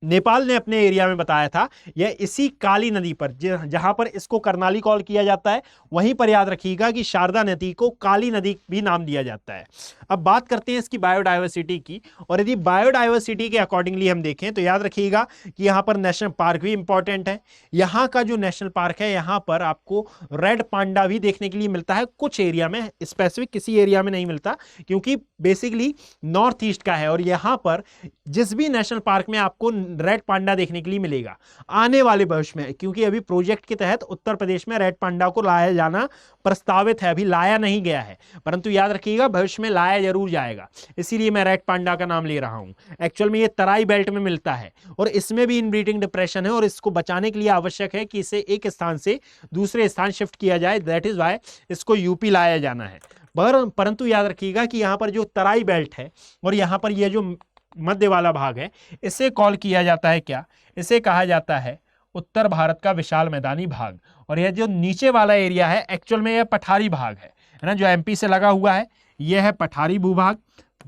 नेपाल ने अपने एरिया में बताया था, यह इसी काली नदी पर, जहां पर इसको कर्नाली कॉल किया जाता है, वहीं पर याद रखिएगा कि शारदा नदी को काली नदी भी नाम दिया जाता है। अब बात करते हैं इसकी बायोडायवर्सिटी की। और यदि बायोडायवर्सिटी के अकॉर्डिंगली हम देखें तो याद रखिएगा कि यहां पर नेशनल पार्क भी इंपॉर्टेंट है। यहां का जो नेशनल पार्क है, यहां पर आपको रेड पांडा भी देखने के लिए मिलता है, कुछ एरिया में, स्पेसिफिक किसी एरिया में नहीं मिलता, क्योंकि बेसिकली नॉर्थ ईस्ट का है। और यहां पर जिस भी नेशनल पार्क में आपको रेड पांडा देखने के लिए मिलेगा आने वाले भविष्य में, क्योंकि अभी प्रोजेक्ट के तहत उत्तर प्रदेश में रेड पांडा को लाया जाना प्रस्तावित है, अभी लाया नहीं गया है, परंतु याद रखिएगा भविष्य में लाया जरूर जाएगा, इसीलिए मैं रेड पांडा का नाम ले रहा हूं। एक्चुअल में ये तराई बेल्ट में मिलता है और इसमें भी इनब्रीडिंग डिप्रेशन है, और इसको बचाने के लिए आवश्यक है कि इसे एक स्थान से दूसरे स्थान शिफ्ट किया जाए। दैट इज वाई इसको यूपी लाया जाना है। परंतु याद रखिएगा कि यहां पर जो तराई बेल्ट है और यहां पर यह जो मध्य वाला भाग है, इसे कॉल किया जाता है क्या? इसे कहा जाता है उत्तर भारत का विशाल मैदानी भाग। और यह जो नीचे वाला एरिया है, एक्चुअल में यह पठारी भाग है ना, जो एमपी से लगा हुआ है, यह है पठारी भूभाग।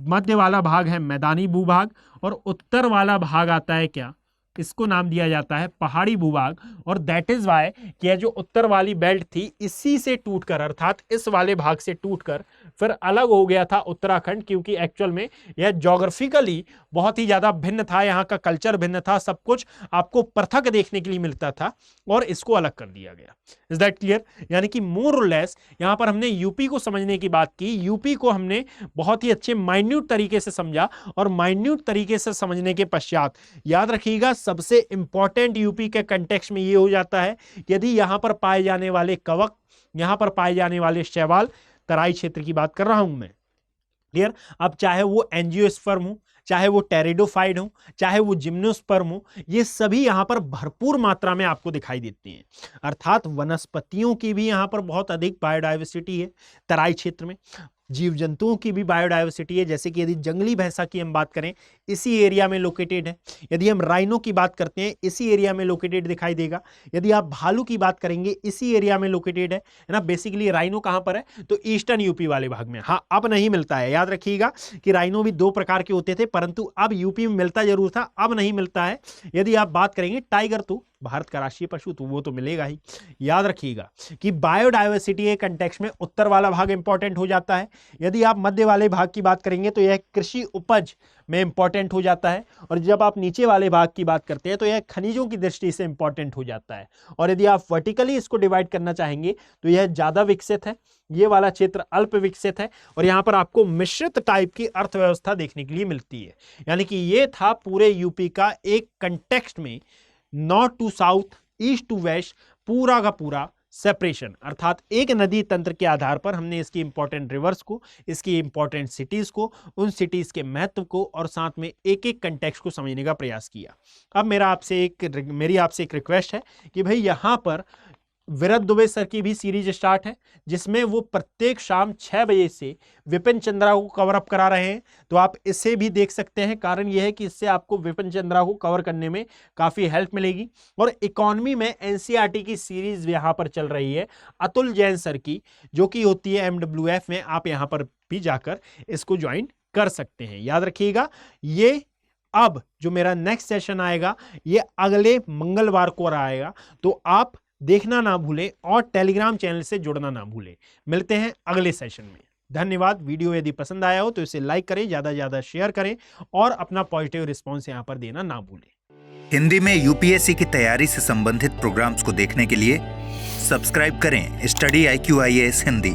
मध्य वाला भाग है मैदानी भूभाग और उत्तर वाला भाग आता है क्या? इसको नाम दिया जाता है पहाड़ी भूभाग। और दैट इज वाई कि यह जो उत्तर वाली बेल्ट थी, इसी से टूटकर, अर्थात इस वाले भाग से टूटकर फिर अलग हो गया था उत्तराखंड, क्योंकि एक्चुअल में यह ज्योग्राफिकली बहुत ही ज्यादा भिन्न था, यहाँ का कल्चर भिन्न था, सब कुछ आपको पृथक देखने के लिए मिलता था और इसको अलग कर दिया गया। Is that clear? यानी कि मोर और लेस यहाँ पर हमने यूपी को समझने की बात की, यूपी को हमने बहुत ही अच्छे माइन्यूट तरीके से समझा, और माइन्यूट तरीके से समझने के पश्चात याद रखिएगा सबसे इंपॉर्टेंट यूपी के कंटेक्स्ट में ये हो जाता है, यदि यहां पर पाए जाने वाले कवक, यहां पर पाए जाने वाले शैवाल, तराई क्षेत्र की बात कर रहा हूं मैं, क्लियर? अब चाहे वो एंजियोस्पर्म हो, चाहे वो टेरिडोफाइट हो, चाहे वो जिम्नोस्पर्म हो, ये सभी यहां पर भरपूर मात्रा में आपको दिखाई देती हैं। अर्थात वनस्पतियों की भी यहां पर बहुत अधिक बायोडायवर्सिटी है तराई क्षेत्र में, जीव जंतुओं की भी बायोडायवर्सिटी है। जैसे कि यदि जंगली भैंसा की हम बात करें, इसी एरिया में लोकेटेड है। यदि हम राइनो की बात करते हैं, इसी एरिया में लोकेटेड दिखाई देगा। यदि आप भालू की बात करेंगे, इसी एरिया में लोकेटेड है ना। बेसिकली राइनो कहां पर है? तो ईस्टर्न यूपी वाले भाग में। हाँ, अब नहीं मिलता है। याद रखिएगा कि राइनो भी दो प्रकार के होते थे, परंतु अब यूपी में मिलता जरूर था, अब नहीं मिलता है। यदि आप बात करेंगे टाइगर, तो भारत का राष्ट्रीय पशु, तो वो तो मिलेगा ही। याद रखिएगा कि बायोडायवर्सिटी के कंटेक्स्ट में उत्तर वाला भाग इंपॉर्टेंट हो जाता है। यदि आप मध्य वाले भाग की बात करेंगे तो यह कृषि उपज में इंपॉर्टेंट हो जाता है, और जब आप नीचे वाले भाग की बात करते हैं तो यह खनिजों की दृष्टि से इंपॉर्टेंट हो जाता है। और यदि आप वर्टिकली इसको डिवाइड करना चाहेंगे तो यह ज्यादा विकसित है, ये वाला क्षेत्र अल्प विकसित है, और यहां पर आपको मिश्रित टाइप की अर्थव्यवस्था देखने के लिए मिलती है। यानी कि ये था पूरे यूपी का एक कंटेक्स्ट में north to south, east to west, पूरा का पूरा सेपरेशन, अर्थात एक नदी तंत्र के आधार पर हमने इसकी इंपॉर्टेंट रिवर्स को, इसकी इंपॉर्टेंट सिटीज को, उन सिटीज के महत्व को, और साथ में एक एक कंटेक्स्ट को समझने का प्रयास किया। अब मेरी आपसे एक रिक्वेस्ट है कि भाई यहां पर विरत दुबे सर की भी सीरीज स्टार्ट है, जिसमें वो प्रत्येक शाम 6 बजे से विपिन चंद्रा को कवर अप करा रहे हैं, तो आप इसे भी देख सकते हैं। कारण यह है कि इससे आपको विपिन चंद्रा को कवर करने में काफी हेल्प मिलेगी। और इकोनॉमी में एनसीईआरटी की सीरीज यहां पर चल रही है अतुल जैन सर की, जो कि होती है MWF में। आप यहां पर भी जाकर इसको ज्वाइन कर सकते हैं। याद रखिएगा, ये अब जो मेरा नेक्स्ट सेशन आएगा ये अगले मंगलवार को आएगा, तो आप देखना ना भूलें और टेलीग्राम चैनल से जुड़ना ना भूलें। मिलते हैं अगले सेशन में। धन्यवाद। वीडियो यदि पसंद आया हो तो इसे लाइक करें, ज्यादा ज्यादा शेयर करें, और अपना पॉजिटिव रिस्पॉन्स यहां पर देना ना भूलें। हिंदी में यूपीएससी की तैयारी से संबंधित प्रोग्राम्स को देखने के लिए सब्सक्राइब करें स्टडी IQ IAS हिंदी।